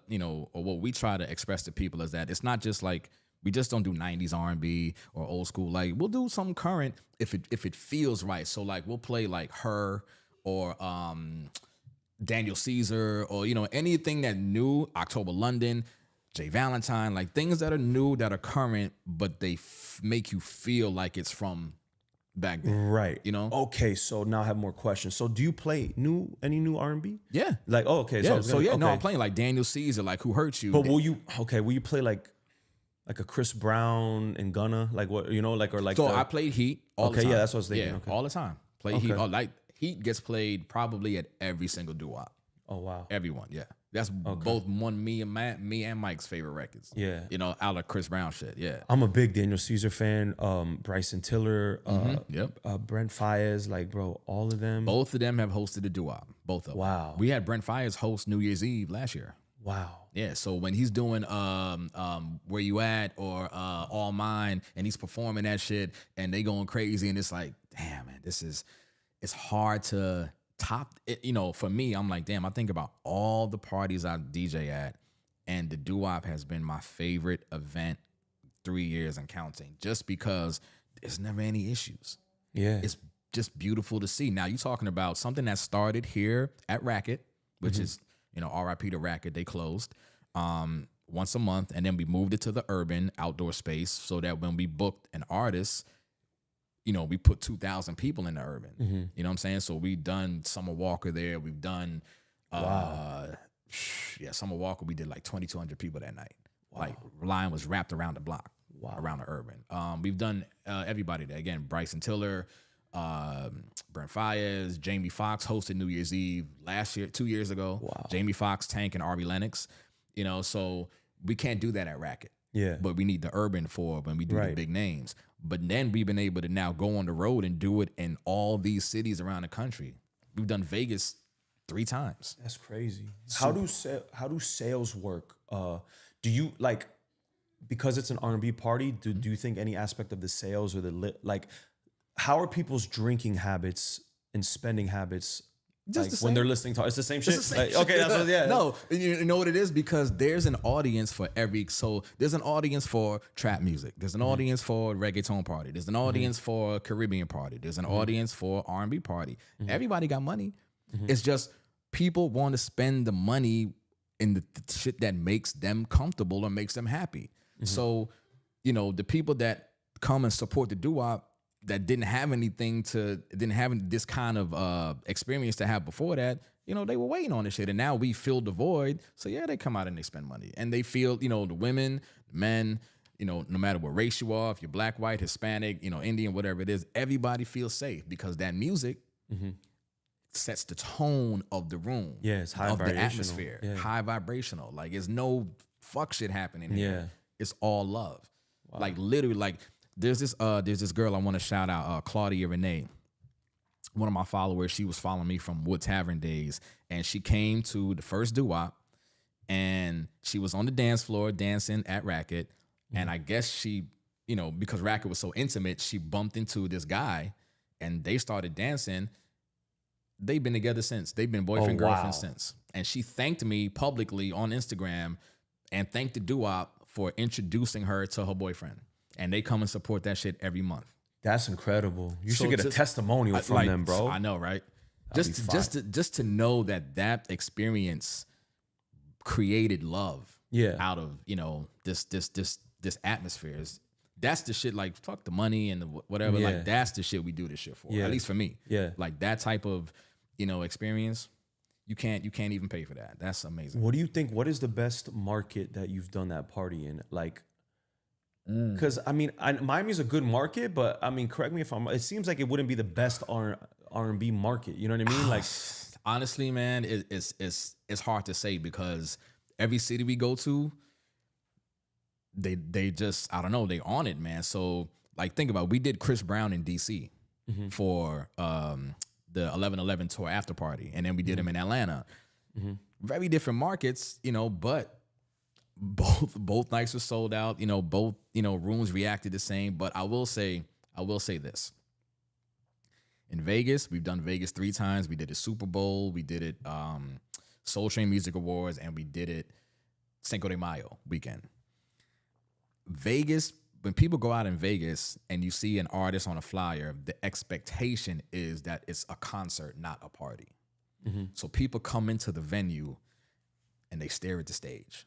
or what we try to express to people is that it's not just like we just don't do 90s R&B or old school. Like we'll do something current if it feels right. So like we'll play like Her or Daniel Caesar or anything that new, October London, Jay Valentine, like things that are new that are current, but they make you feel like it's from back then, right? Okay, so now I have more questions. So do you play any new R&B? Yeah, like okay, yeah. No, I'm playing like Daniel Caesar, like Who Hurt You. But will you play like a Chris Brown and Gunna, like what So I played Heat all the time. Yeah, that's what I was thinking. Yeah, all the time. Play Heat. Like Heat gets played probably at every single doo-wop. Oh wow, everyone. Yeah, that's both me and Mike's favorite records. Yeah, out of Chris Brown shit. Yeah, I'm a big Daniel Caesar fan. Bryson Tiller, Brent Faiyaz, like bro, all of them. Both of them have hosted a doo-wop. Both of them. Wow. We had Brent Faiyaz host New Year's Eve last year. Wow. Yeah, so when he's doing Where You At or All Mine and he's performing that shit and they going crazy and it's like, damn man, it's hard to top it. For me, I'm like, damn, I think about all the parties I DJ at and the doo-wop has been my favorite event 3 years and counting just because there's never any issues. Yeah. It's just beautiful to see. Now you're talking about something that started here at Racket, which is RIP to Racket, they closed once a month, and then we moved it to the urban outdoor space so that when we booked an artist, we put 2,000 people in the urban. You know what I'm saying? So we've done Summer Walker there. We've done, Summer Walker, we did like 2,200 people that night. Wow. Like line was wrapped around the block, around the urban. We've done everybody there. Again, Bryson Tiller, Brent Faiyaz, Jamie Foxx hosted New Year's Eve last year, 2 years ago. Wow. Jamie Foxx, Tank, and Ari Lennox. So we can't do that at Racket. Yeah. But we need the urban for when we do the big names. But then we've been able to now go on the road and do it in all these cities around the country. We've done Vegas 3 times. That's crazy. How do sales work? Do you because it's an R&B party? Do you think any aspect of the sales or how are people's drinking habits and spending habits? Just when they're listening to it's the same shit. Okay, that's what, yeah. No, you know what it is because there's an audience for there's an audience for trap music. There's an audience for reggaeton party. There's an audience for Caribbean party. There's an audience for R&B party. Everybody got money. It's just people want to spend the money in the shit that makes them comfortable or makes them happy. So, the people that come and support the doo-wop that didn't have this kind of experience to have before that, they were waiting on this shit. And now we fill the void. So yeah, they come out and they spend money. And they feel, the women, the men, no matter what race you are, if you're black, white, Hispanic, Indian, whatever it is, everybody feels safe because that music sets the tone of the room. Yeah, it's high of vibrational. The atmosphere. Yeah. High vibrational. Like there's no fuck shit happening here. Yeah. It's all love. Wow. Like literally, there's this girl I want to shout out, Claudia Renee. One of my followers, she was following me from Wood Tavern days, and she came to the first doo-wop, and she was on the dance floor dancing at Racket, and I guess she, because Racket was so intimate, she bumped into this guy, and they started dancing. They've been together since. They've been boyfriend, girlfriend since. And she thanked me publicly on Instagram and thanked the doo-wop for introducing her to her boyfriend. And they come and support that shit every month. That's incredible. You should get a testimonial from them, bro. I know, right? Just to know that experience created love. Yeah. Out of this atmosphere. That's the shit. Like fuck the money and the whatever. Yeah. Like that's the shit we do this shit for. Yeah. At least for me. Yeah. Like that type of experience. You can't even pay for that. That's amazing. What do you think? What is the best market that you've done that party in? Like. Because Miami's a good market, but correct me if I'm. It seems like it wouldn't be the best R&B market? You know what I mean? Like, honestly, man, it's hard to say because every city we go to, they just, I don't know, they on it, man. So like think about it. We did Chris Brown in DC for the 11/11 tour after party, and then we did him in Atlanta. Very different markets, you know, but both nights were sold out. You know, both, you know, rooms reacted the same. But I will say this. In Vegas, we've done Vegas 3 times. We did a Super Bowl, we did it Soul Train Music Awards, and we did it Cinco de Mayo weekend. Vegas, when people go out in Vegas and you see an artist on a flyer, the expectation is that it's a concert, not a party. So people come into the venue and they stare at the stage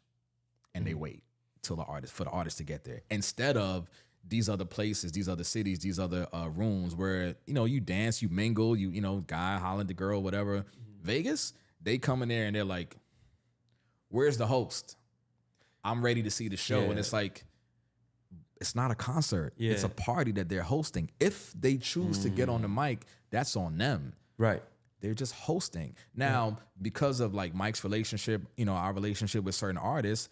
and they wait for the artist to get there. Instead of these other places, these other cities, these other rooms where, you know, you dance, you mingle, you know, guy holler at the girl, whatever. Vegas, they come in there and they're like, where's the host? I'm ready to see the show. And it's like, it's not a concert. It's a party that they're hosting. If they choose to get on the mic, that's on them. right. They're just hosting. Now, because of like Mike's relationship, you know, our relationship with certain artists,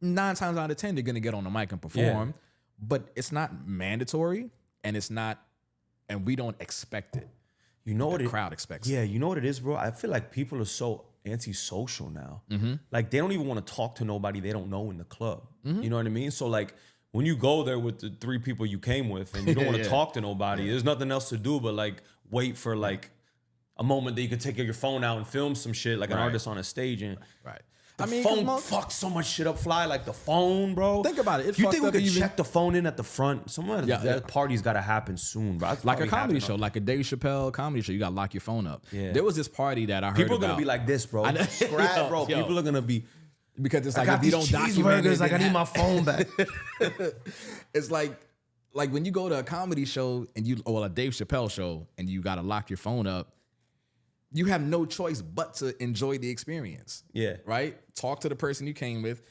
9 times out of 10, they're going to get on the mic and perform, but it's not mandatory and we don't expect it. You know what the crowd expects. Yeah, you know what it is, bro? I feel like people are so antisocial now. Like they don't even want to talk to nobody they don't know in the club. You know what I mean? So like when you go there with the 3 people you came with and you don't want to talk to nobody, there's nothing else to do but like wait for like a moment that you can take your phone out and film some shit like an artist on a stage. And the phone fucks so much shit up, Fly. Like the phone, bro. Think about it. You think we could check the phone in at the front? That party's got to happen soon, bro. Like a comedy show, like a Dave Chappelle comedy show. You got to lock your phone up. There was this party that I heard People are going to be like this, bro. Scrap, bro. People are going to be... Because it's like, if you don't document it, like I need my phone back. It's like when you go to a comedy show and or a Dave Chappelle show and you got to lock your phone up, you have no choice but to enjoy the experience. Yeah. Right? Talk to the person you came with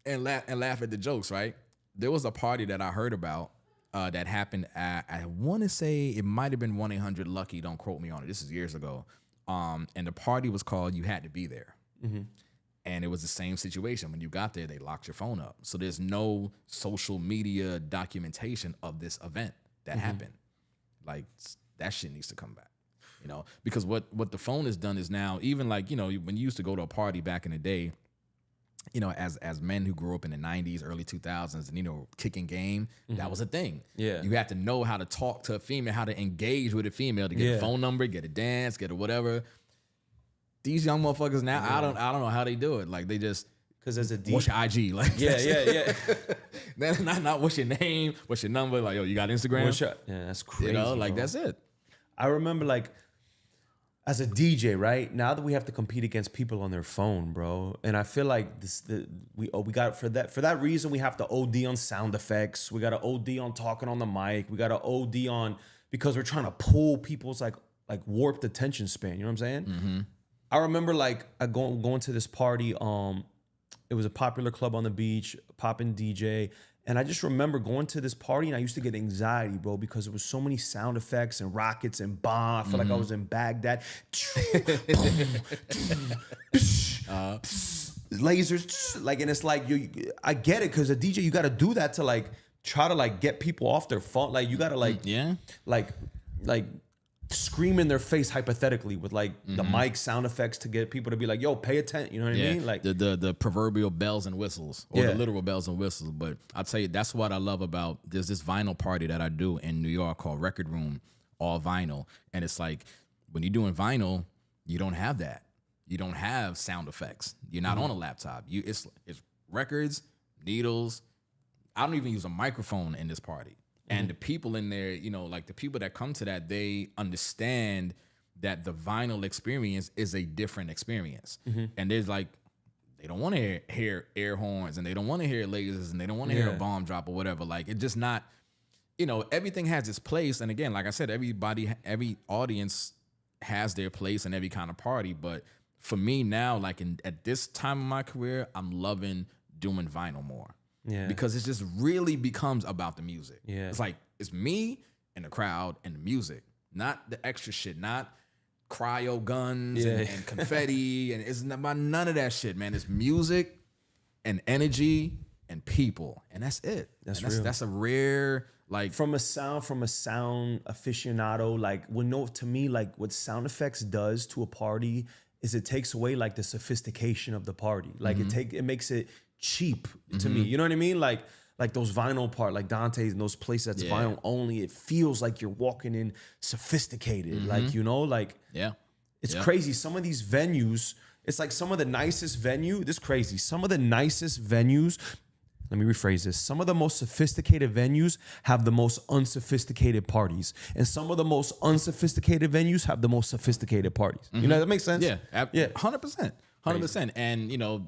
and laugh at the jokes, right? There was a party that I heard about that happened at, I want to say it might have been 1-800-LUCKY. Don't quote me on it. This is years ago. And the party was called You Had to Be There. And it was the same situation. When you got there, they locked your phone up. So there's no social media documentation of this event that happened. Like, that shit needs to come back. You know, because what the phone has done is now, even like, you know, when you used to go to a party back in the day, you know, as men who grew up in the 90s, early 2000s, and, you know, kicking game, that was a thing. Yeah. You had to know how to talk to a female, how to engage with a female, to get a phone number, get a dance, get a whatever. These young motherfuckers now, I don't know how they do it. Like, they just... Because as a DJ... What's your IG? Like, Then not what's your name, what's your number? Like, yo, you got Instagram? Yeah, that's crazy, you know, like, bro. That's it. I remember, like... As a DJ, right now that we have to compete against people on their phone, bro, and I feel like we got for that reason we have to OD on sound effects. We got to OD on talking on the mic. We got to OD on because we're trying to pull people's like warped attention span. You know what I'm saying? I remember like going to this party. It was a popular club on the beach, popping DJ. And I just remember going to this party and I used to get anxiety, bro, because there was so many sound effects and rockets and bomb. I felt like I was in Baghdad. Lasers. Like, and it's like, I get it, because a DJ, you got to do that to like, try to like get people off their phone. Like, you got to like, like scream in their face hypothetically with like the mic sound effects to get people to be like, yo, pay attention. You know what I mean? Like the proverbial bells and whistles, or the literal bells and whistles. But I'll tell you, that's what I love about, there's this vinyl party that I do in New York called Record Room, all vinyl. And it's like, when you're doing vinyl, you don't have that. You don't have sound effects. You're not on a laptop. It's records, needles. I don't even use a microphone in this party. And the people in there, you know, like the people that come to that, they understand that the vinyl experience is a different experience. And there's like, they don't want to hear air horns, and they don't want to hear lasers, and they don't want to hear a bomb drop or whatever. Like, it's just not, you know, everything has its place. And again, like I said, every audience has their place in every kind of party. But for me now, like at this time of my career, I'm loving doing vinyl more. Yeah. Because it just really becomes about the music. Yeah. It's like, it's me and the crowd and the music. not the extra shit, not cryo guns and confetti, and it's not about none of that shit, man. It's music and energy and people, and that's it. That's real. That's a rare, like, from a sound aficionado, like, to me, like, what sound effects does to a party is it takes away like the sophistication of the party. Like it makes it cheap to me. You know what I mean? Like those vinyl like Dante's and those places that's vinyl only. It feels like you're walking in sophisticated. Like, you know, like it's crazy. Some of these venues, it's like some of the nicest venue. This is crazy. Some of the nicest venues. Let me rephrase this. Some of the most sophisticated venues have the most unsophisticated parties. And some of the most unsophisticated venues have the most sophisticated parties. You know, that makes sense? Yeah. 100%. 100%. And, you know,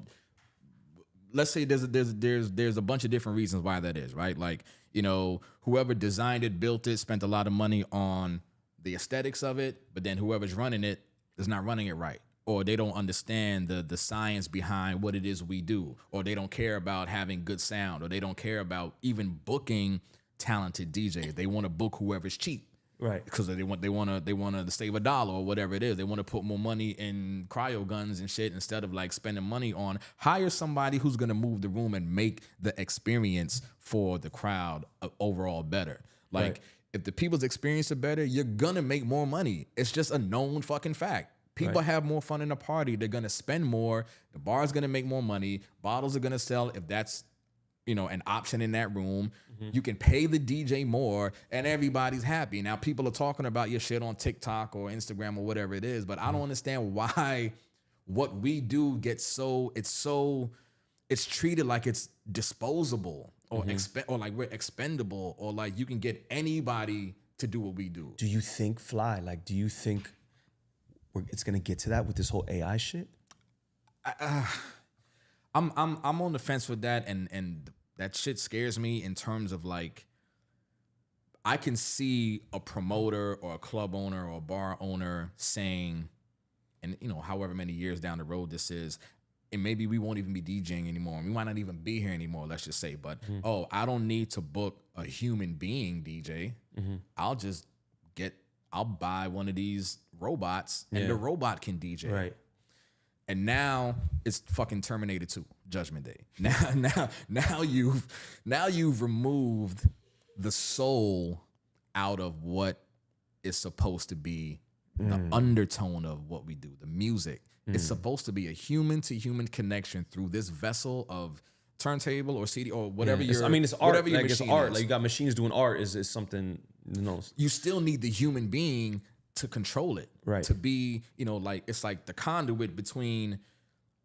let's say there's a bunch of different reasons why that is, right? Like, you know, whoever designed it, built it, spent a lot of money on the aesthetics of it, but then whoever's running it is not running it right. Or they don't understand the science behind what it is we do, or they don't care about having good sound, or they don't care about even booking talented DJs. They want to book whoever's cheap, right? Because they want to save $1 or whatever it is. They want to put more money in cryo guns and shit instead of like spending money on hire somebody who's gonna move the room and make the experience for the crowd overall better. Like if the people's experience are better, you're gonna make more money. It's just a known fucking fact. People have more fun in a party. They're going to spend more. The bar's going to make more money. Bottles are going to sell if that's, you know, an option in that room. You can pay the DJ more and everybody's happy. Now, people are talking about your shit on TikTok or Instagram or whatever it is, but I don't understand why what we do gets it's treated like it's disposable or or like we're expendable or like you can get anybody to do what we do. Do you think, Fly, like, do you think it's gonna get to that with this whole AI shit? I'm on the fence with that, and that shit scares me in terms of like I can see a promoter or a club owner or a bar owner saying, and you know, however many years down the road this is, and maybe we won't even be DJing anymore. We might not even be here anymore, let's just say. But I don't need to book a human being DJ. I'll buy one of these robots and the robot can DJ. Right. And now it's fucking Terminator 2, Judgment Day. Now you've removed the soul out of what is supposed to be the undertone of what we do, the music. It's supposed to be a human to human connection through this vessel of turntable or CD or whatever it's art. Like it's art. Like you got machines doing art is something, you know. You still need the human being to control it. Right. To be, you know, like it's like the conduit between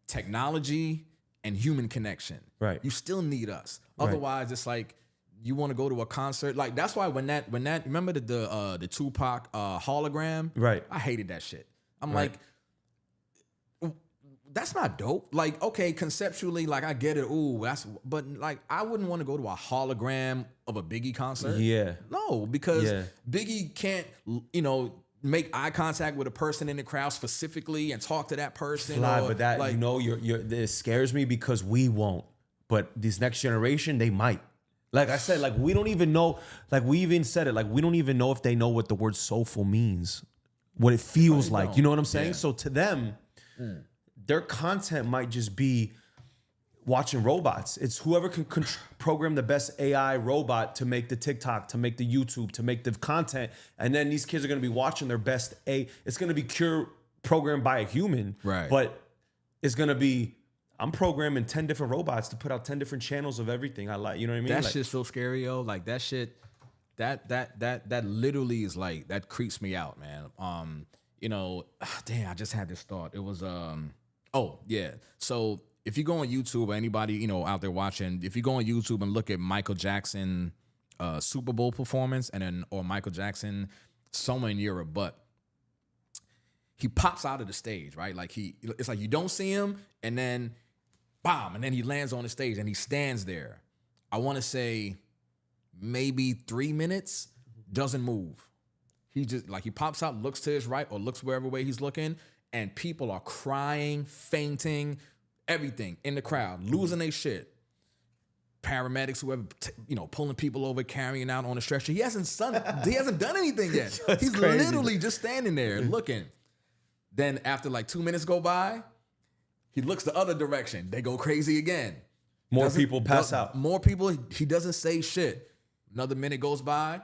technology and human connection. Right. You still need us. Otherwise, it's like you want to go to a concert. Like that's why when that remember the Tupac hologram? Right. I hated that shit. I'm like, that's not dope. Like, okay, conceptually, like I get it. Ooh, but like I wouldn't want to go to a hologram of a Biggie concert. Yeah. No, because Biggie can't, you know, make eye contact with a person in the crowd specifically and talk to that person. Fly, but that, like, you know, it scares me because we won't. But this next generation, they might. Like I said, like we don't even know, like we even said it, like we don't even know if they know what the word soulful means, what it feels like. You know what I'm saying? Yeah. So to them, their content might just be watching robots. It's whoever can program the best AI robot to make the TikTok, to make the YouTube, to make the content. And then these kids are going to be watching their best it's going to be programmed by a human. Right. But it's going to be, I'm programming 10 different robots to put out 10 different channels of everything I like. You know what I mean? That shit's so scary, yo. Like that shit, that literally is like, that creeps me out, man. You know, damn, I just had this thought. It was, oh, yeah. So if you go on YouTube or anybody, you know, out there watching, if you go on YouTube and look at Michael Jackson Super Bowl performance or Michael Jackson somewhere in Europe, but he pops out of the stage, right? Like it's like you don't see him and then bam, and then he lands on the stage and he stands there. I want to say maybe 3 minutes, doesn't move. He just like he pops out, looks to his right or looks wherever way he's looking, and people are crying, fainting, everything in the crowd, losing their shit. paramedics, whoever, pulling people over, carrying out on a stretcher. He hasn't done anything yet. He's crazy. Literally just standing there looking. Then after like 2 minutes go by, he looks the other direction. They go crazy again. More people pass out. More people. He doesn't say shit. Another minute goes by,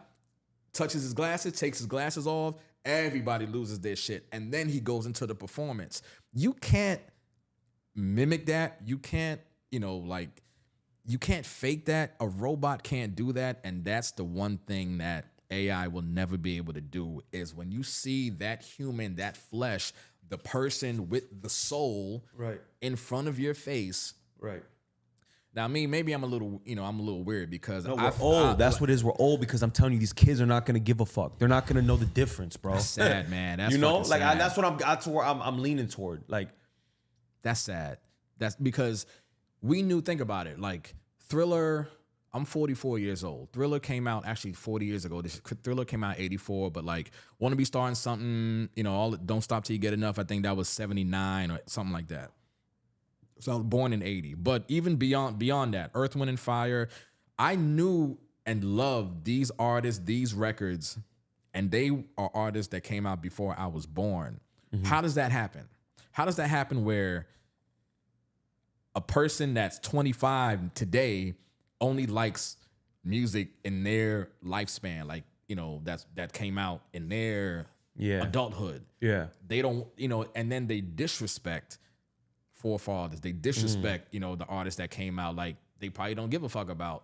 touches his glasses, takes his glasses off. Everybody loses their shit. And then he goes into the performance. You can't mimic that. You can't, you can't fake that. A robot can't do that. And that's the one thing that AI will never be able to do, is when you see that human, that flesh, the person with the soul in front of your face. Right. Now, maybe I'm a little weird because we're old. That's what it is. We're old because I'm telling you, these kids are not going to give a fuck. They're not going to know the difference, bro. That's sad, man. That's sad. That's what I'm leaning toward. Like, that's sad. That's because we knew. Think about it. Like Thriller. I'm 44 years old. Thriller came out actually 40 years ago. Thriller came out 84, but like Wanna Be Starting Something, Don't Stop Till You Get Enough. I think that was 79 or something like that. So I was born in 80. But even beyond that, Earth, Wind, and Fire, I knew and loved these artists, these records, and they are artists that came out before I was born. Mm-hmm. How does that happen? How does that happen where a person that's 25 today only likes music in their lifespan, like, that came out in their adulthood? Yeah. They don't, and then they disrespect forefathers. They disrespect, the artists that came out. Like, they probably don't give a fuck about,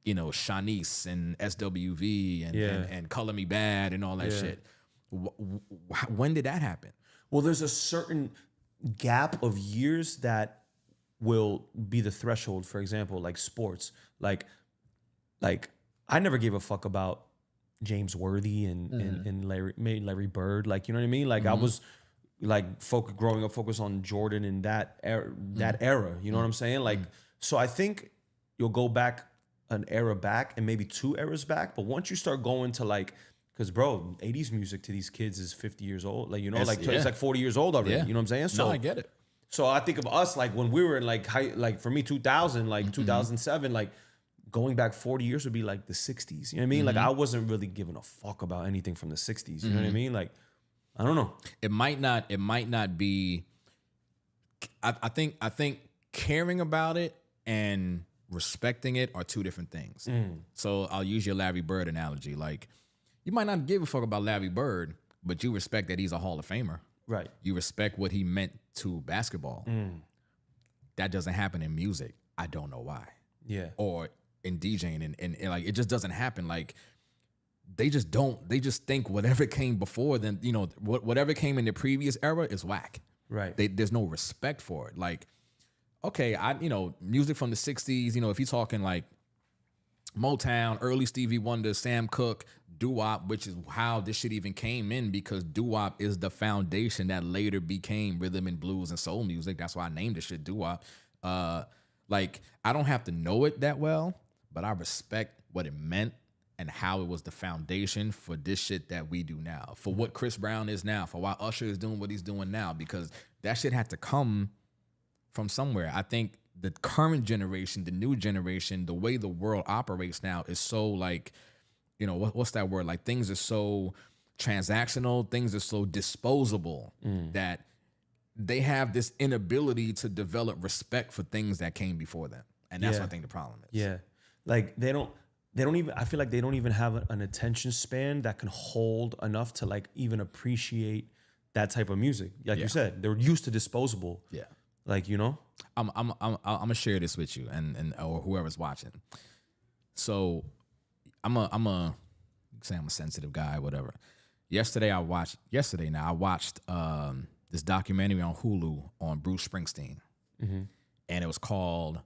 Shanice and SWV and Color Me Bad and all that shit. When did that happen? Well, there's a certain gap of years that will be the threshold. For example, like sports. Like I never gave a fuck about James Worthy and Larry Bird. Like, you know what I mean? Like I was like growing up focused on Jordan in that era. You know what I'm saying? Like, so I think you'll go back an era back and maybe 2 eras back. But once you start going to like, because bro, 80s music to these kids is 50 years old. Like, it's like 40 years old already. Yeah. You know what I'm saying? So no, I get it. So I think of us like when we were in like like for me 2000, like 2007, like going back 40 years would be like the 60s. You know what I mean? Like I wasn't really giving a fuck about anything from the 60s. You know what I mean? Like, I don't know. It might not be. I think caring about it and respecting it are two different things. So I'll use your Larry Bird analogy. Like, you might not give a fuck about Larry Bird, but you respect that he's a Hall of Famer. Right. You respect what he meant to basketball. That doesn't happen in music. I don't know why. Yeah. Or in DJing and like it just doesn't happen. Like they just don't. They just think whatever came before then, whatever came in the previous era is whack. Right. There's no respect for it. Like, okay, music from the 60s, if you're talking like Motown, early Stevie Wonder, Sam Cooke, Doo-Wop, which is how this shit even came in, because Doo-Wop is the foundation that later became rhythm and blues and soul music. That's why I named the shit Doo-Wop. Like, I don't have to know it that well, but I respect what it meant and how it was the foundation for this shit that we do now, for what Chris Brown is now, for why Usher is doing what he's doing now, because that shit had to come from somewhere. I think the current generation, the new generation, the way the world operates now is so like, what's that word? Like, things are so transactional, things are so disposable that they have this inability to develop respect for things that came before them. And that's what I think the problem is. Yeah. Like they don't even, I feel like they don't even have an attention span that can hold enough to like even appreciate that type of music. Like you said, they're used to disposable. Yeah. Like, I'm gonna share this with you and or whoever's watching. So I'm a sensitive guy, whatever. Yesterday I watched this documentary on Hulu on Bruce Springsteen, and it was called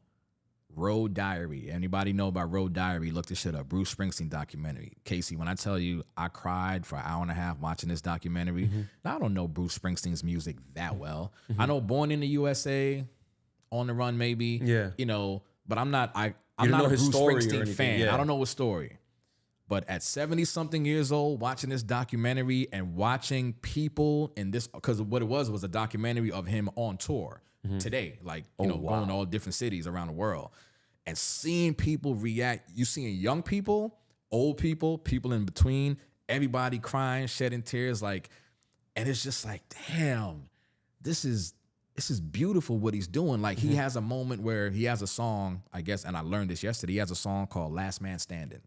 Road Diary. Anybody know about Road Diary? Look this shit up. Bruce Springsteen documentary. Casey, when I tell you I cried for an hour and a half watching this documentary, now I don't know Bruce Springsteen's music that well. I know Born in the USA, On the Run maybe, but I'm not a Bruce Springsteen fan. Yeah. I don't know his story. But at 70-something years old, watching this documentary and watching people in this, because what it was a documentary of him on tour today, like, going to all different cities around the world. and seeing people react. You seeing young people, old people, people in between, everybody crying, shedding tears, like, and it's just like, damn, this is beautiful what he's doing. Like he has a moment where he has a song, I guess, and I learned this yesterday. He has a song called Last Man Standing.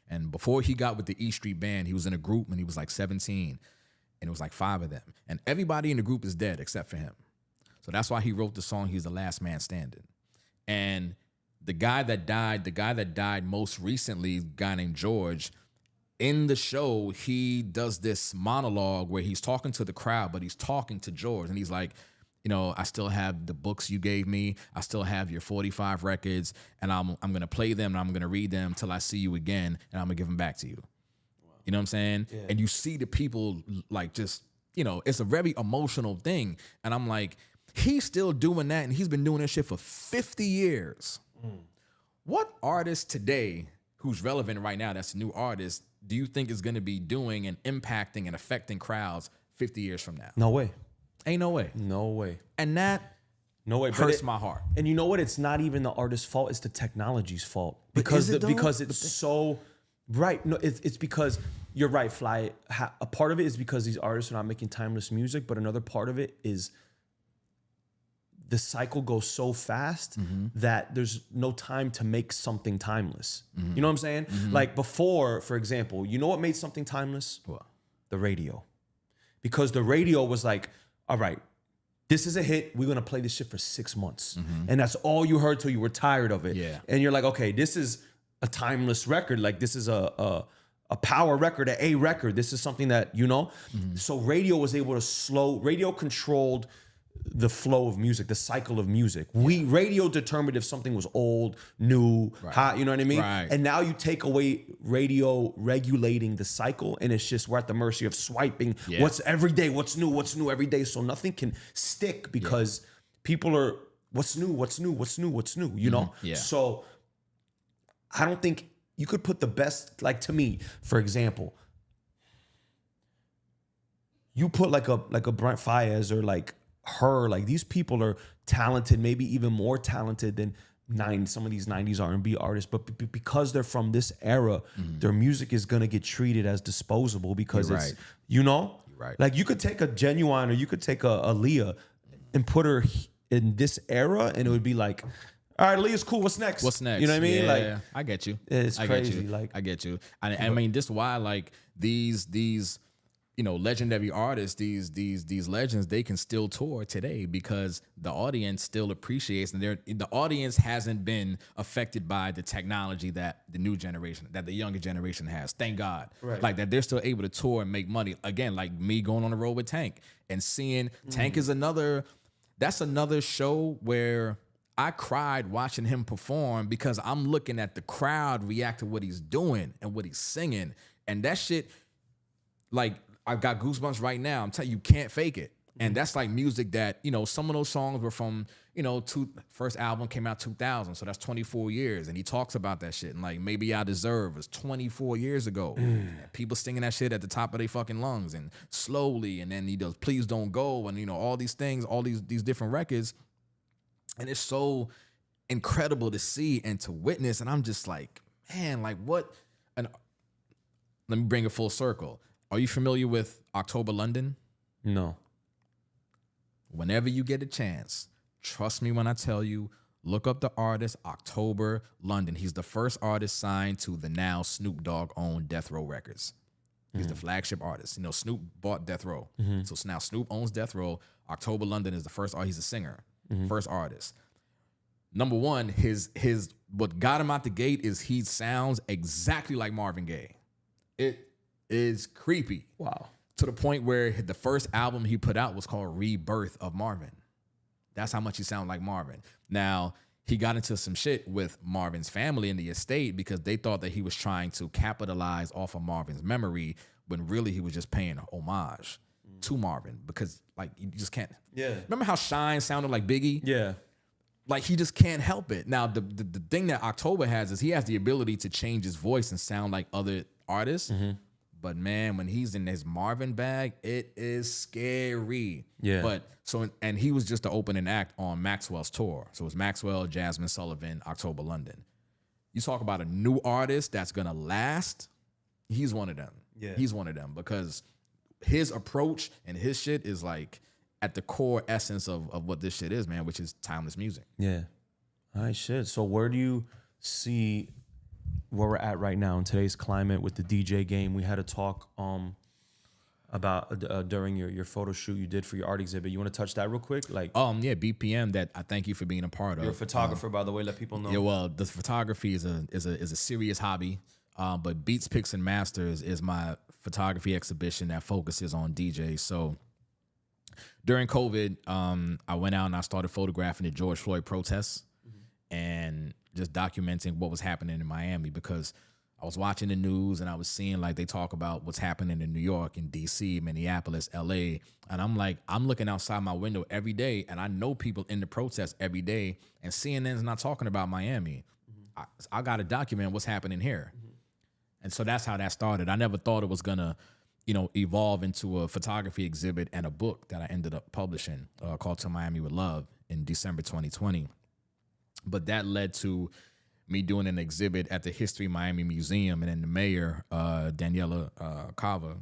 And before he got with the E Street Band, he was in a group and he was like 17. And it was like 5 of them. And everybody in the group is dead except for him. So that's why he wrote the song, He's the Last Man Standing. And the guy that died most recently, a guy named George, in the show, he does this monologue where he's talking to the crowd, but he's talking to George. And he's like, you know, I still have the books you gave me. I still have your 45 records, and I'm going to play them, and I'm going to read them till I see you again, and I'm going to give them back to you. Wow. You know what I'm saying? Yeah. And you see the people, like, just, you know, it's a very emotional thing. And I'm like, he's still doing that, and he's been doing this shit for 50 years. What artist today who's relevant right now, that's a new artist, do you think is going to be doing and impacting and affecting crowds 50 years from now? No way. Ain't no way. No way. And that hurts my heart. And you know what? It's not even the artist's fault. It's the technology's fault. Because it's so... Right. No, it's because... You're right, Fly. A part of it is because these artists are not making timeless music, but another part of it is the cycle goes so fast that there's no time to make something timeless. You know what I'm saying? Like before, for example, you know what made something timeless? What? The radio. Because the radio was like, all right, this is a hit. We're going to play this shit for 6 months. And that's all you heard till you were tired of it. Yeah. And you're like, okay, this is a timeless record. Like this is a power record, a record. This is something that, you know. So radio was able to radio controlled the flow of music, the cycle of music. Radio determined if something was old, new, hot, you know what I mean? Right. And now you take away radio regulating the cycle, and it's just we're at the mercy of swiping what's every day, what's new every day. So nothing can stick because people are what's new, you know? Yeah. So I don't think you could put the best, like to me, for example, you put like a Brent Faiyaz or like her, like these people are talented, maybe even more talented than some of these 90s R&B artists, but because they're from this era, their music is gonna get treated as disposable because it's, you know, like you could take a Genuine or you could take a Aaliyah and put her in this era and it would be like, all right, Aaliyah's cool. What's next? You know what I mean? Yeah, like, I get you. It's crazy. Get you. Like, I get you. I mean, this is why like these you know, legendary artists, these legends, they can still tour today because the audience still appreciates, and the audience hasn't been affected by the technology that the new generation, that the younger generation has. Thank God. Right. Like that they're still able to tour and make money. Again, like me going on the road with Tank and seeing Tank is that's another show where I cried watching him perform because I'm looking at the crowd react to what he's doing and what he's singing. And that shit, like, I've got goosebumps right now. I'm telling you, you can't fake it. And that's like music that, you know, some of those songs were from, you know, first album came out 2000. So that's 24 years. And he talks about that shit. And like, Maybe I Deserve was 24 years ago. People singing that shit at the top of their fucking lungs and slowly. And then he does Please Don't Go. And, you know, all these things, all these different records. And it's so incredible to see and to witness. And I'm just like, man, like what? And let me bring it full circle. Are you familiar with October London? No. Whenever you get a chance, trust me when I tell you, look up the artist October London. He's the first artist signed to the now Snoop Dogg-owned Death Row Records. He's the flagship artist. You know, Snoop bought Death Row. So now Snoop owns Death Row. October London is the first artist. He's a singer, first artist. Number one, his what got him out the gate is he sounds exactly like Marvin Gaye. It is creepy. Wow. To the point where the first album he put out was called Rebirth of Marvin. That's how much he sounded like Marvin. Now, he got into some shit with Marvin's family in the estate because they thought that he was trying to capitalize off of Marvin's memory when really he was just paying homage to Marvin because, like, you just can't. Yeah. Remember how Shine sounded like Biggie? Yeah. Like, he just can't help it. Now, the thing that October has is he has the ability to change his voice and sound like other artists. But man, when he's in his Marvin bag, it is scary. Yeah. But and he was just the opening act on Maxwell's tour. So it was Maxwell, Jasmine Sullivan, October London. You talk about a new artist that's gonna last. He's one of them. Yeah. He's one of them because his approach and his shit is like at the core essence of what this shit is, man, which is timeless music. Yeah. All right, shit. So where do you see where we're at right now in today's climate with the DJ game? We had a talk about during your photo shoot you did for your art exhibit. You want to touch that real quick? Like, yeah, BPM. That I thank you for being a part of. You're a photographer, by the way. Let people know. Yeah, well, the photography is a serious hobby, but Beats, Picks, and Masters is my photography exhibition that focuses on DJs. So during COVID, I went out and I started photographing the George Floyd protests and just documenting what was happening in Miami because I was watching the news and I was seeing like they talk about what's happening in New York, in DC, Minneapolis, LA. And I'm like, I'm looking outside my window every day and I know people in the protests every day and CNN's not talking about Miami. I got to document what's happening here. And so that's how that started. I never thought it was going to, evolve into a photography exhibit and a book that I ended up publishing called To Miami With Love in December 2020. But that led to me doing an exhibit at the History Miami Museum, and then the mayor, Daniela Cava,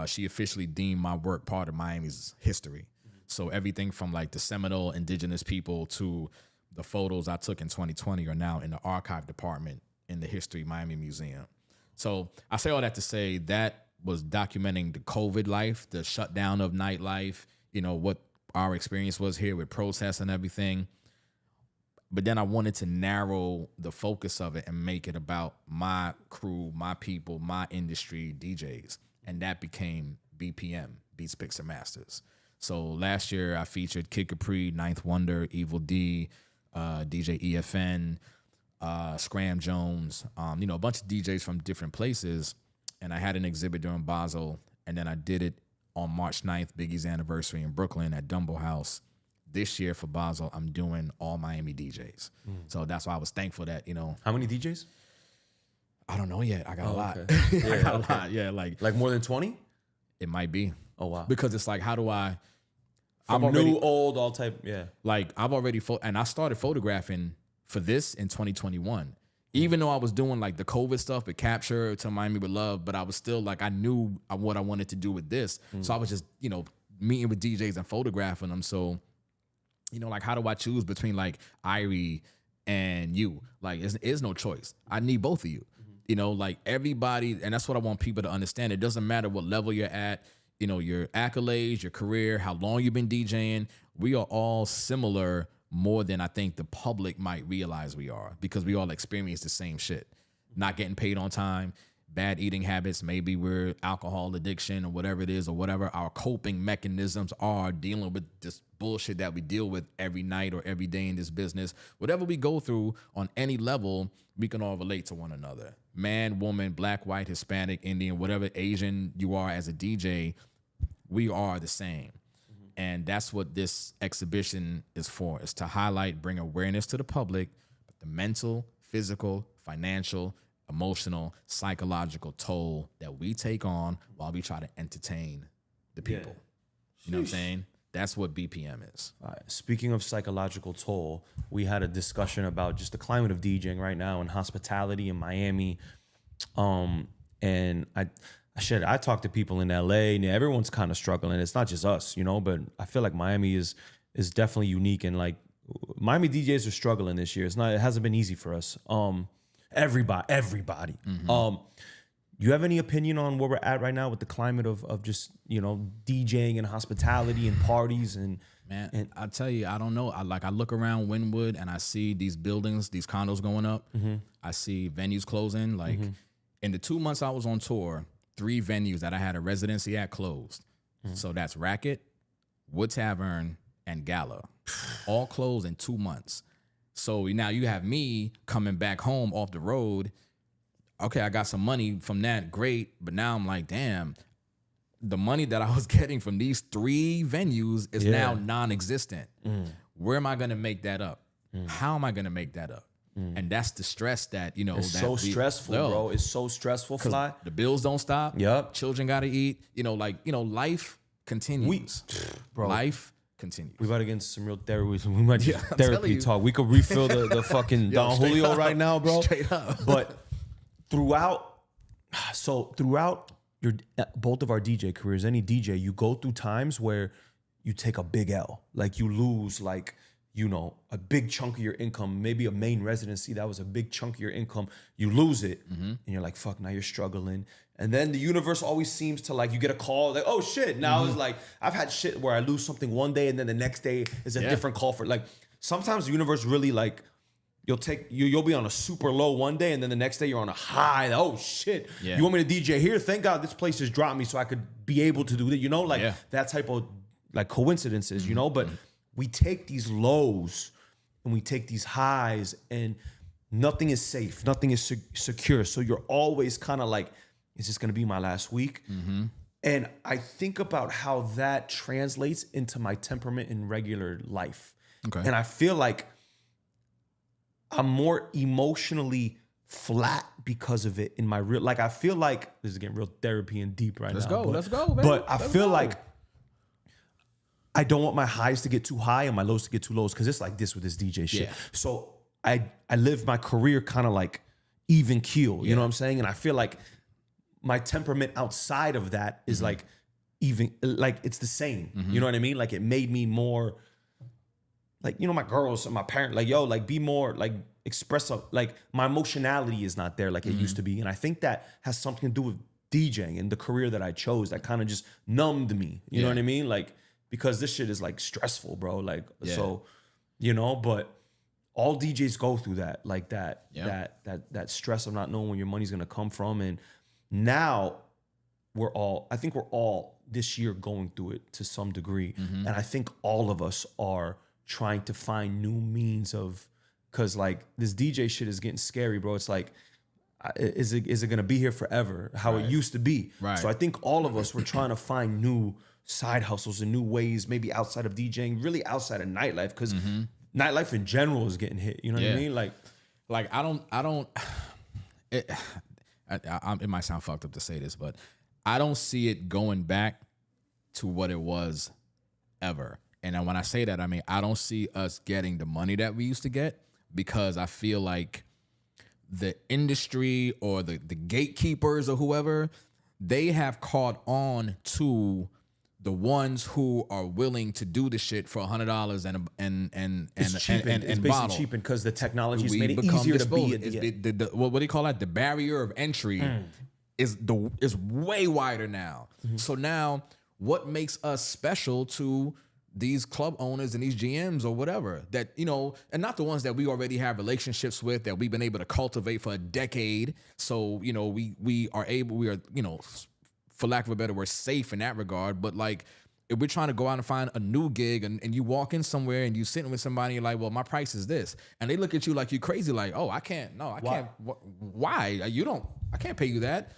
she officially deemed my work part of Miami's history. So everything from like the Seminole indigenous people to the photos I took in 2020 are now in the archive department in the History Miami Museum. So I say all that to say that was documenting the COVID life, the shutdown of nightlife, what our experience was here with protests and everything. But then I wanted to narrow the focus of it and make it about my crew, my people, my industry, DJs. And that became BPM, Beats, Picks, and Masters. So last year I featured Kid Capri, Ninth Wonder, Evil D, DJ EFN, Scram Jones, a bunch of DJs from different places. And I had an exhibit during Basel. And then I did it on March 9th, Biggie's anniversary in Brooklyn at Dumbo House. This year for Basel, I'm doing all Miami DJs. So that's why I was thankful that, How many DJs? I don't know yet. I got a lot. Okay. Yeah, I got a lot. Yeah, like more than 20? It might be. Oh, wow. Because it's like, how do I... From new, old, all type, yeah. Like, I've already... and I started photographing for this in 2021. Even though I was doing, like, the COVID stuff, the capture to Miami With Love, but I was still, like, I knew what I wanted to do with this. So I was just, meeting with DJs and photographing them. So... like, how do I choose between, like, Irie and you? Like, there's no choice. I need both of you. Like, everybody, and that's what I want people to understand. It doesn't matter what level you're at, your accolades, your career, how long you've been DJing. We are all similar more than I think the public might realize we are because we all experience the same shit. Not getting paid on time, bad eating habits, maybe we're alcohol addiction or whatever it is or whatever our coping mechanisms are dealing with this bullshit that we deal with every night or every day in this business. Whatever we go through on any level, we can all relate to one another. Man, woman, black, white, Hispanic, Indian, whatever Asian you are as a DJ, we are the same. And that's what this exhibition is for. It's to highlight, bring awareness to the public, but the mental, physical, financial, emotional, psychological toll that we take on while we try to entertain the people. Yeah. You know what I'm saying? That's what BPM is. All right. Speaking of psychological toll, we had a discussion about just the climate of DJing right now and hospitality in Miami. And I talk to people in LA and everyone's kind of struggling. It's not just us, but I feel like Miami is definitely unique, and like Miami DJs are struggling this year. It hasn't been easy for us. Everybody. You have any opinion on where we're at right now with the climate of just, DJing and hospitality and parties and man, and I tell you, I don't know. I look around Wynwood and I see these buildings, these condos going up. I see venues closing. Like in the 2 months I was on tour, 3 venues that I had a residency at closed. So that's Racket, Wood Tavern, and Gala. All closed in 2 months. So now you have me coming back home off the road. Okay, I got some money from that, great. But now I'm like, damn, the money that I was getting from these 3 venues is now non-existent. Where am I going to make that up? How am I going to make that up? And that's the stress that, It's that so stressful, bro. It's so stressful, Fly. The bills don't stop. Yep. Children got to eat. Life continues. Bro. Life continues. We about to get into some real therapy. We might do I'm therapy telling you. talk. We could refill the fucking Don Julio up. right now, bro. Straight up. But throughout your both of our DJ careers, any DJ, you go through times where you take a big L. Like you lose a big chunk of your income, maybe a main residency, that was a big chunk of your income. You lose it and you're like, fuck, now you're struggling. And then the universe always seems to you get a call, like, oh shit. Now it's like, I've had shit where I lose something one day and then the next day is a different call for sometimes the universe really you'll be on a super low one day and then the next day you're on a high. Oh shit. Yeah. You want me to DJ here? Thank God this place has dropped me so I could be able to do that, that type of coincidences, but we take these lows and we take these highs and nothing is safe. Nothing is secure. So you're always kind of like, is this going to be my last week? And I think about how that translates into my temperament in regular life. Okay. And I feel like I'm more emotionally flat because of it in my real, I feel like, this is getting real therapy and deep right now. Let's go, baby. But I feel like I don't want my highs to get too high and my lows to get too lows because it's like this with this DJ shit. Yeah. So I live my career kind of even keel, you know what I'm saying? And I feel like my temperament outside of that is even, it's the same. You know what I mean? It made me more, my girls and my parents, be more, express, my emotionality is not there like it used to be. And I think that has something to do with DJing and the career that I chose that kind of just numbed me. You know what I mean? Because this shit is stressful, bro. So, but all DJs go through that, that stress of not knowing where your money's gonna come from. And now I think we're all this year going through it to some degree. And I think all of us are trying to find new means of, cause this DJ shit is getting scary, bro. It's is it gonna be here forever? How it used to be. Right. So I think all of us were trying to find new side hustles and new ways, maybe outside of DJing, really outside of nightlife, because nightlife in general is getting hit. You know what I mean? It might sound fucked up to say this, but I don't see it going back to what it was ever. And when I say that, I mean, I don't see us getting the money that we used to get because I feel like the industry or the gatekeepers or whoever, they have caught on to the ones who are willing to do the shit for $100 and it's basically cheaping because the technology has made it easier to be. What do you call that? The barrier of entry is way wider now. So now, what makes us special to these club owners and these GMs or whatever that, and not the ones that we already have relationships with that we've been able to cultivate for a decade. So, we are, for lack of a better word, safe in that regard. But if we're trying to go out and find a new gig and you walk in somewhere and you sitting with somebody, you're like, well, my price is this. And they look at you like you crazy, like, oh, I can't. Why? I can't pay you that.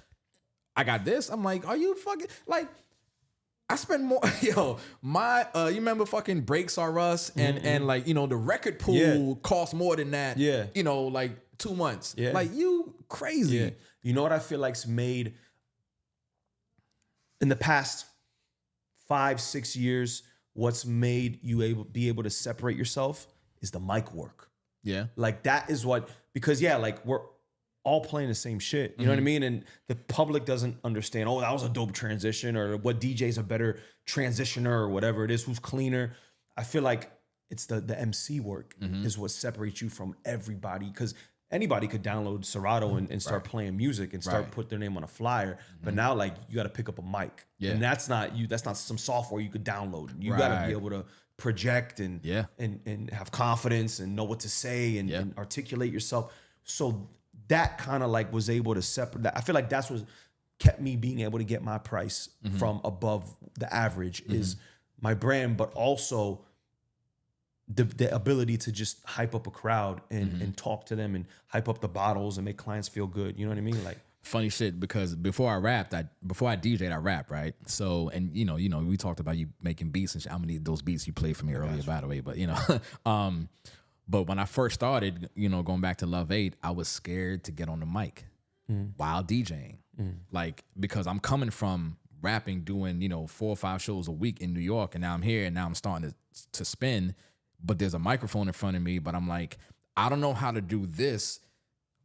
I got this. I'm like, are you fucking I spend more, you remember fucking Breaks Are Us and the record pool costs more than that. Yeah. 2 months. Yeah. You crazy. Yeah. You know what I feel like's made in the past 5-6 years, what's made you be able to separate yourself is the mic work. Yeah. That is what, because we're all playing the same shit. You know what I mean? And the public doesn't understand, oh, that was a dope transition, or what DJ's a better transitioner, or whatever it is, who's cleaner. I feel like it's the MC work is what separates you from everybody, because anybody could download Serato and start playing music and start put their name on a flyer. But now you got to pick up a mic. Yeah. And that's not some software you could download. You got to be able to project and have confidence and know what to say and articulate yourself. So that kind of was able to separate that. I feel like that's what kept me being able to get my price from above the average is my brand, but also the ability to just hype up a crowd and talk to them and hype up the bottles and make clients feel good. You know what I mean? Funny shit, because before I DJ'd, I rap, right? So, and we talked about you making beats and shit. How many of those beats you played for me earlier, by the way, but But when I first started, going back to Love 8, I was scared to get on the mic while DJing. Like, because I'm coming from rapping, doing, 4 or 5 shows a week in New York, and now I'm here, and now I'm starting to spin, but there's a microphone in front of me, but I'm like, I don't know how to do this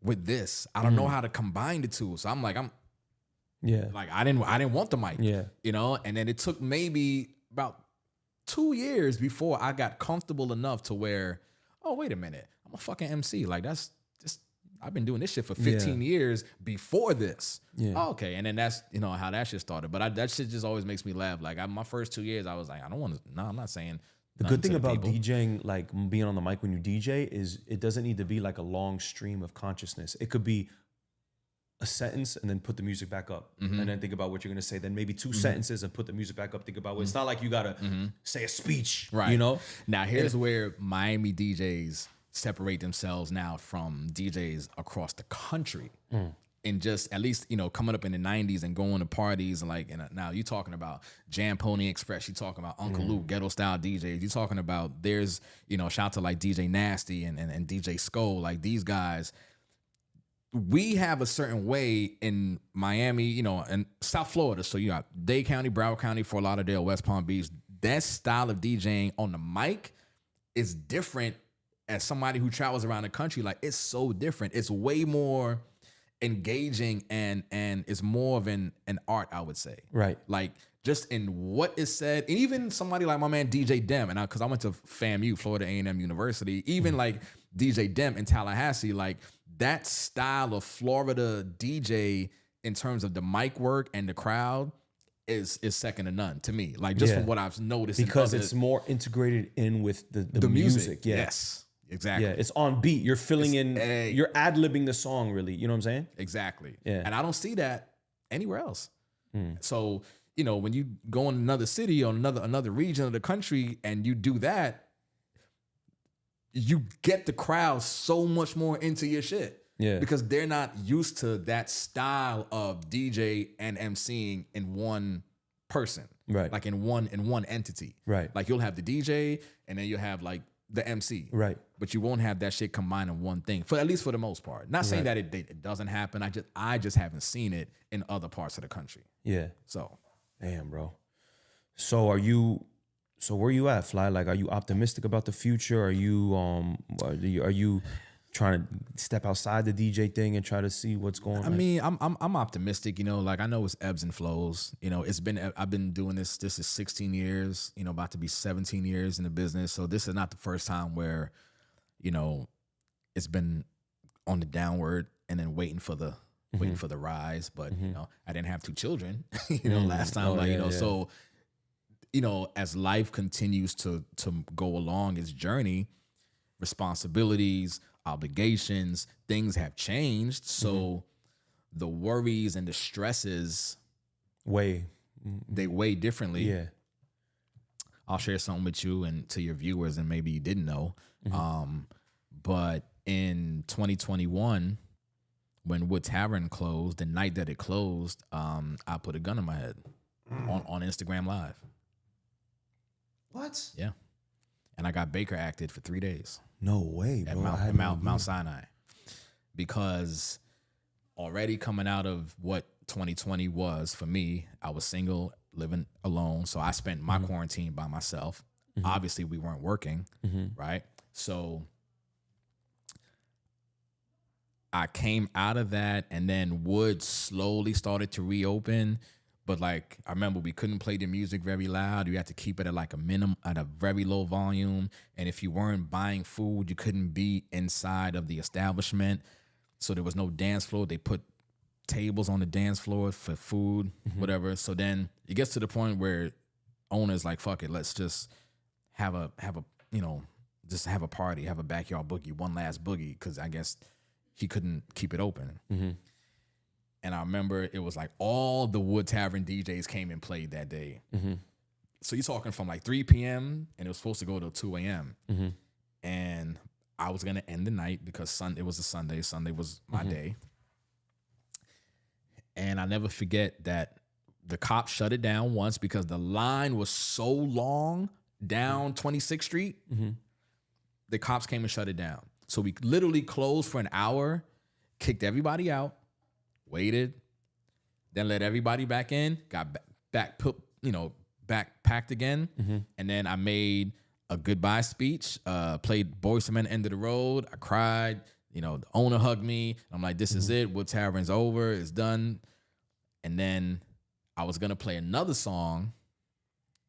with this. I don't know how to combine the two. So I'm like, I didn't want the mic. Yeah. And then it took maybe about 2 years before I got comfortable enough to where, oh, wait a minute, I'm a fucking MC. Like, that's just, I've been doing this shit for 15 years before this. Yeah. Oh, okay. And then that's, how that shit started. But that shit just always makes me laugh. Like, my first 2 years, I was like, I don't want to, no, I'm not saying. The good thing about DJing, like being on the mic when you DJ, is it doesn't need to be like a long stream of consciousness. It could be a sentence and then put the music back up, and then think about what you're gonna say. Then maybe 2 sentences and put the music back up. Think about it's not like you gotta say a speech, right? Now here's where Miami DJs separate themselves now from DJs across the country. And just at least, coming up in the 90s and going to parties and now you're talking about Jam Pony Express, you're talking about Uncle Luke, ghetto style DJs, you're talking about there's, shout out to like DJ Nasty and DJ Skull, like these guys. We have a certain way in Miami, and South Florida. So you got Dade County, Broward County, Fort Lauderdale, West Palm Beach. That style of DJing on the mic is different as somebody who travels around the country. Like, it's so different. It's way more engaging and it's more of an art, I would say. Right. Like, just in what is said, and even somebody like my man DJ Dem, and because I went to FAMU, Florida A&M University, even like DJ Dem in Tallahassee, like that style of Florida DJ in terms of the mic work and the crowd is second to none to me. Like, just from what I've noticed, because it's more integrated in with the music. Yes. Exactly. Yeah, it's on beat. You're filling you're ad-libbing the song, really. You know what I'm saying? Exactly. Yeah. And I don't see that anywhere else. So, when you go in another city or another region of the country and you do that, you get the crowd so much more into your shit. Yeah. Because they're not used to that style of DJ and MCing in one person. Right. Like in one entity. Right. Like, you'll have the DJ and then you'll have like the MC. Right. But you won't have that shit combined in one thing, at least for the most part. Not saying that it doesn't happen. I just haven't seen it in other parts of the country. Yeah. So, damn, bro. So where you at, Fly? Like, are you optimistic about the future? Are you trying to step outside the DJ thing and try to see what's going on? I mean, I'm optimistic, like I know it's ebbs and flows. I've been doing this is 16 years, about to be 17 years in the business. So this is not the first time where, it's been on the downward and then waiting for the rise. But I didn't have 2 children, last time. So, as life continues to go along its journey, responsibilities, obligations, things have changed. So the worries and the stresses they weigh differently. Yeah. I'll share something with you and to your viewers, and maybe you didn't know. But in 2021, when Wood Tavern closed, the night that it closed, I put a gun in my head on Instagram Live. What? Yeah. And I got Baker acted for 3 days. No way, bro. At Mount Sinai. Because already coming out of what 2020 was for me, I was single, living alone. So I spent my quarantine by myself. Obviously, we weren't working, right? So I came out of that, and then Wood slowly started to reopen. But like, I remember we couldn't play the music very loud. You had to keep it at like a minimum, at a very low volume. And if you weren't buying food, you couldn't be inside of the establishment. So there was no dance floor. They put tables on the dance floor for food, whatever. So then it gets to the point where owners like, fuck it, let's just have a just have a party, have a backyard boogie, one last boogie, because I guess he couldn't keep it open. And I remember it was like all the Wood Tavern DJs came and played that day. So you're talking from like 3 p.m. and it was supposed to go till 2 a.m. And I was going to end the night because it was a Sunday. Sunday was my day. And I never forget that the cops shut it down once because the line was so long down 26th Street. the cops came and shut it down. So we literally closed for an hour, kicked everybody out, waited, then let everybody back in, got back packed again. And then I made a goodbye speech, played Boyz II Men, End of the Road. I cried. The owner hugged me. I'm like, this is it. Wood Tavern's over. It's done. And then I was going to play another song.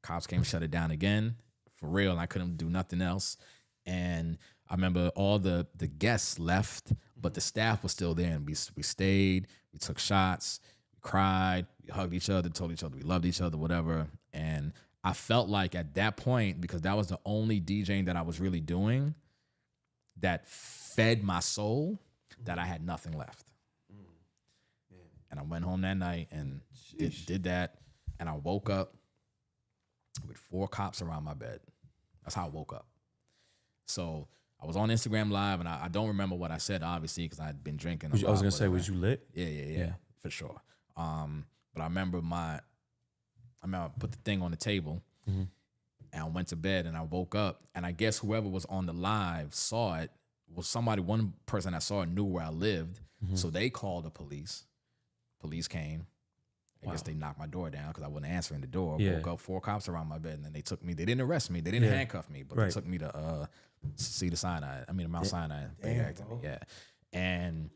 Cops came and shut it down again. For real. And I couldn't do nothing else. And I remember all the guests left, but the staff was still there. And we stayed. We took shots. We cried. We hugged each other, told each other we loved each other, whatever. And I felt like at that point, because that was the only DJing that I was really doing that fed my soul, that I had nothing left. And I went home that night and did that. And I woke up with 4 cops around my bed. That's how I woke up. So I was on Instagram Live, and I don't remember what I said, obviously, because I had been drinking. I was going to say, was you lit? Yeah, for sure. But I remember I put the thing on the table, and I went to bed, and I woke up, and I guess whoever was on the live saw it. One person that saw it knew where I lived, so they called the police. Police came. I guess they knocked my door down because I wasn't answering the door. Yeah. Woke up, 4 cops around my bed, and then they took me. They didn't arrest me. They didn't handcuff me, but they took me to see the Mount Sinai. Yeah. And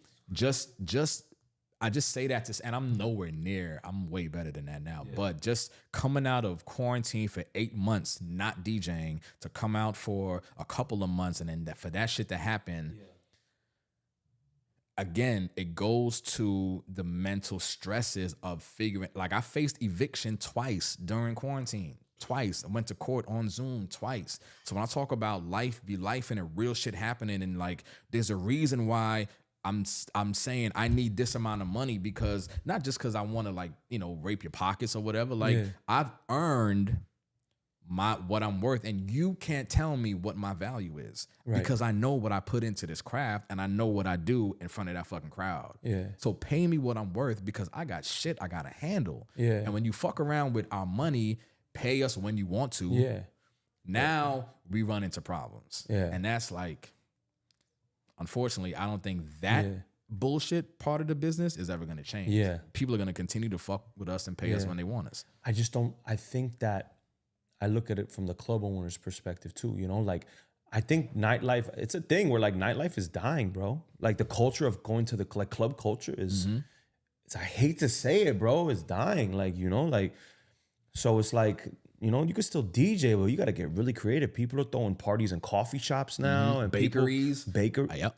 I just say that and I'm nowhere near. I'm way better than that now. Yeah. But just coming out of quarantine for 8 months, not DJing, to come out for a couple of months, and then for that shit to happen. Yeah. Again, it goes to the mental stresses of figuring. Like, I faced eviction twice during quarantine. Twice. I went to court on Zoom twice. So when I talk about life and real shit happening, and like, there's a reason why I'm saying I need this amount of money, because not just because I want to rape your pockets or whatever. Like, I've earned what I'm worth, and you can't tell me what my value is, because I know what I put into this craft, and I know what I do in front of that fucking crowd. Yeah. So pay me what I'm worth, because I got shit I gotta handle. Yeah. And when you fuck around with our money, pay us when you want to. Yeah. Now we run into problems. Yeah. And that's like, unfortunately, I don't think that bullshit part of the business is ever gonna change. Yeah. People are gonna continue to fuck with us and pay us when they want us. I think that I look at it from the club owner's perspective too, like, I think nightlife, it's a thing where like nightlife is dying, bro. Like, the culture of going to the club culture is, I hate to say it, bro, it's dying. Like, so it's like, you can still DJ, but you got to get really creative. People are throwing parties in coffee shops now, and bakeries. Yep.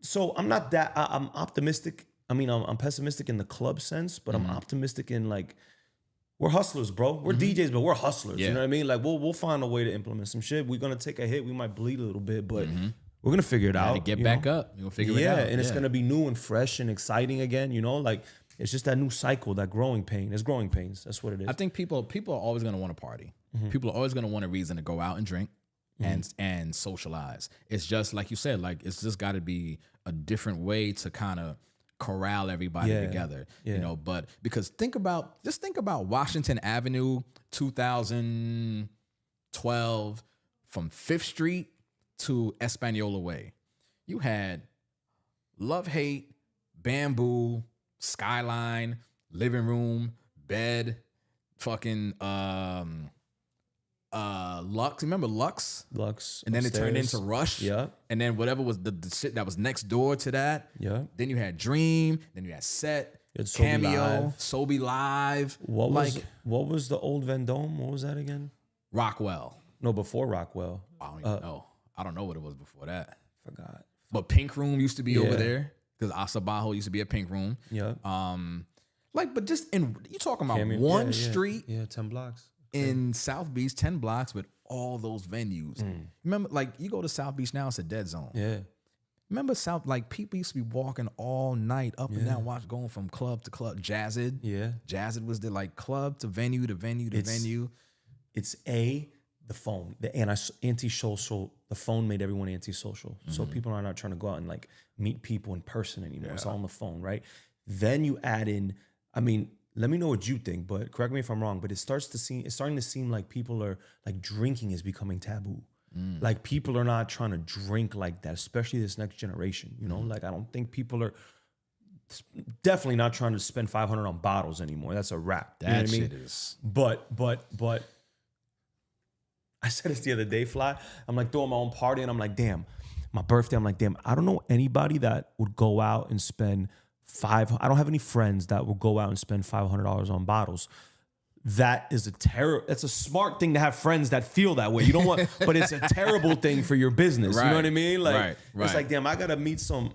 So I'm not that, I'm optimistic. I'm pessimistic in the club sense, but I'm optimistic in like, we're hustlers, bro. We're DJs, but we're hustlers. Yeah. You know what I mean? Like, we'll find a way to implement some shit. We're gonna take a hit. We might bleed a little bit, but we're gonna figure it out. Get back up. You'll figure it out. And it's gonna be new and fresh and exciting again. Like, it's just that new cycle, that growing pain. It's growing pains. That's what it is. I think people are always gonna want to party. People are always gonna want a reason to go out and drink and socialize. It's just like you said. Like, it's just got to be a different way to kind of corral everybody together, but because think about Washington Avenue 2012 from 5th Street to Espanola Way. You had Love Hate, Bamboo, Skyline, Living Room, Bed, fucking Lux. Remember Lux? And then upstairs. It turned into Rush. Yeah. And then whatever was the shit that was next door to that. Yeah. Then you had Dream. Then you had Set. Cameo. Sobe Live. What was the old Vendome? What was that again? Rockwell. No, before Rockwell. I don't even know. I don't know what it was before that. Forgot. But Pink Room used to be over there, because Asabajo used to be a Pink Room. Yeah. But just you talking about one street. Yeah, 10 blocks. In South Beach, 10 blocks with all those venues. Remember, like, you go to South Beach now, it's a dead zone. Yeah. Remember people used to be walking all night up and down, going from club to club. Jazzed. Yeah. Jazzed was the like club to venue to venue to venue. It's the phone, the anti-social. The phone made everyone anti-social. So people are not trying to go out and like meet people in person anymore. It's all on the phone, right? Then you add in, let me know what you think, but correct me if I'm wrong, but it's starting to seem like people are like, drinking is becoming taboo. Like people are not trying to drink like that, especially this next generation. You know, like I don't think people are definitely not trying to spend $500 on bottles anymore. That's a wrap. That you know what shit I mean? is. But I said this the other day, Fly. I'm like throwing my own party, and I'm like, damn, my birthday. I'm like, damn, I don't know anybody that would go out and spend I don't have any friends that will go out and spend $500 on bottles. That is that's a smart thing to have friends that feel that way. You don't want, but it's a terrible thing for your business. Right. You know what I mean? Like, Right. it's like, damn, I gotta meet some.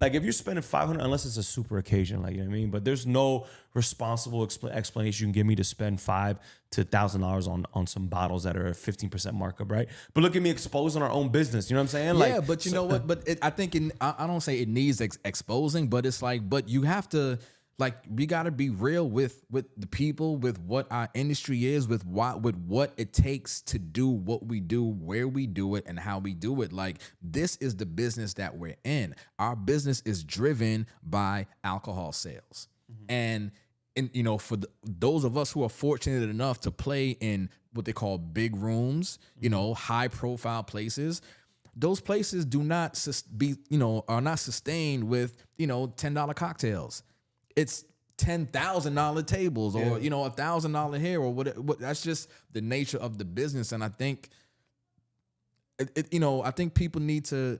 Like if you're spending $500, unless it's a super occasion, like, you know what I mean? But there's no responsible explanation you can give me to spend $500 to $1,000 on some bottles that are a 15% markup, right? But look at me exposing our own business. You know what I'm saying? Yeah, like, but you know what? But I think I don't say it needs exposing, but it's like, but you have to, like, we got to be real with the people, with what our industry is, with what it takes to do what we do, where we do it, and how we do it. Like, this is the business that we're in. Our business is driven by alcohol sales. And you know, for those of us who are fortunate enough to play in what they call big rooms, you know, high profile places, those places do not are not sustained with, you know, $10 cocktails. It's $10,000 tables, or you know, $1,000 here, or what. That's just the nature of the business. And I think I think people need to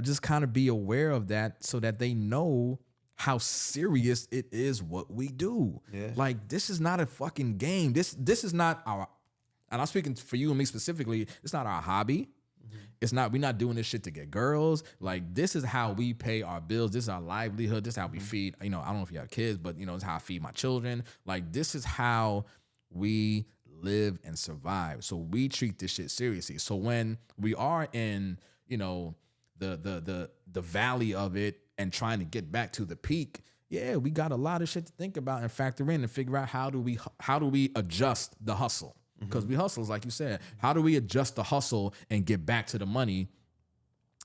just kind of be aware of that, so that they know how serious it is what we do. Yeah. Like, this is not a fucking game. This is not our, and I'm speaking for you and me specifically, it's not our hobby. It's not, we're not doing this shit to get girls. Like, this is how we pay our bills. This is our livelihood. This is how we feed, you know, I don't know if you have kids, but you know, it's how I feed my children. Like, this is how we live and survive. So we treat this shit seriously. So when we are in, you know, the valley of it and trying to get back to the peak, yeah, we got a lot of shit to think about and factor in and figure out how do we adjust the hustle. Because we hustle, like you said. How do we adjust the hustle and get back to the money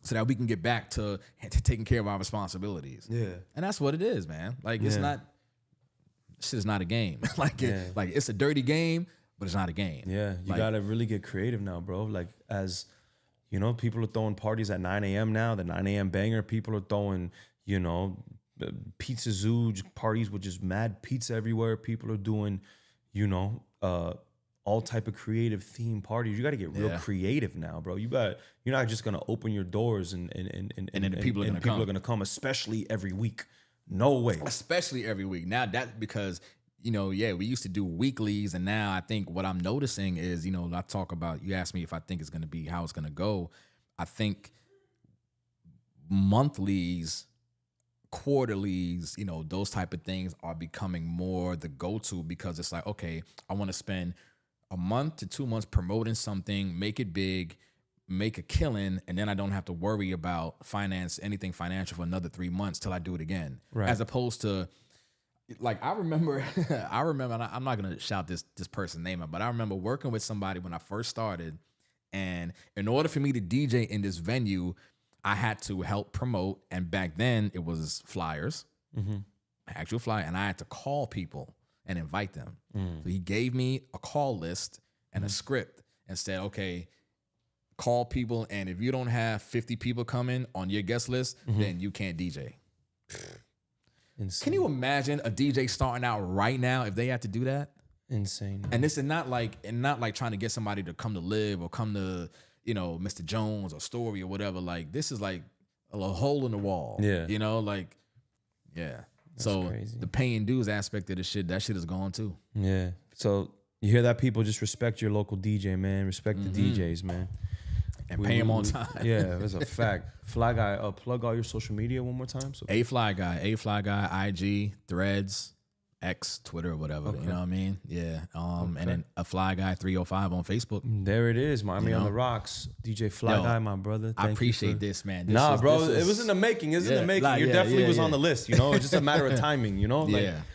so that we can get back to taking care of our responsibilities? Yeah. And that's what it is, man. Like, it's not, shit is not a game. Like, it's a dirty game, but it's not a game. Yeah, you got to really get creative now, bro. Like, as, you know, people are throwing parties at 9 a.m. now, the 9 a.m. banger. People are throwing, you know, pizza zoo parties with just mad pizza everywhere. People are doing, you know, all type of creative theme parties. You got to get real creative now, bro. You're not just gonna open your doors and then people are gonna come, especially every week. No way. Especially every week. Now that's because, you know, we used to do weeklies, and now I think what I'm noticing is, you know, I talk about, you asked me if I think it's gonna be how it's gonna go. I think monthlies, quarterlies, you know, those type of things are becoming more the go-to, because it's like, okay, I want to spend a month to 2 months promoting something, make it big, make a killing, and then I don't have to worry about anything financial for another 3 months till I do it again. Right. As opposed to, like, I remember, and I'm not gonna shout this person's name out, but I remember working with somebody when I first started, and in order for me to DJ in this venue, I had to help promote, and back then it was flyers, actual flyer, and I had to call people and invite them. So he gave me a call list and a script and said, okay, call people, and if you don't have 50 people coming on your guest list, then you can't DJ. Insane. Can you imagine a DJ starting out right now if they had to do that? Insane. And this is not like trying to get somebody to come to Live or come to, you know, Mr. Jones or Story or whatever. Like, this is like a hole in the wall. Yeah. You know, like, yeah. That's so crazy. The paying dues aspect of the shit, that shit is gone too. Yeah. So you hear that, people? Just respect your local DJ, man. Respect the DJs, man. And pay them on time. Yeah, that's a fact. FlyGuy, plug all your social media one more time. So FlyGuy, IG, Threads, X, Twitter, or whatever. Okay. You know what I mean? Yeah. And then a FlyGuy 305 on Facebook. There it is, man. I mean, on the rocks. DJ FlyGuy, my brother. I appreciate this, man. Bro, it was in the making. It was in the making. You definitely was on the list. You know, it's just a matter of timing. You know, like,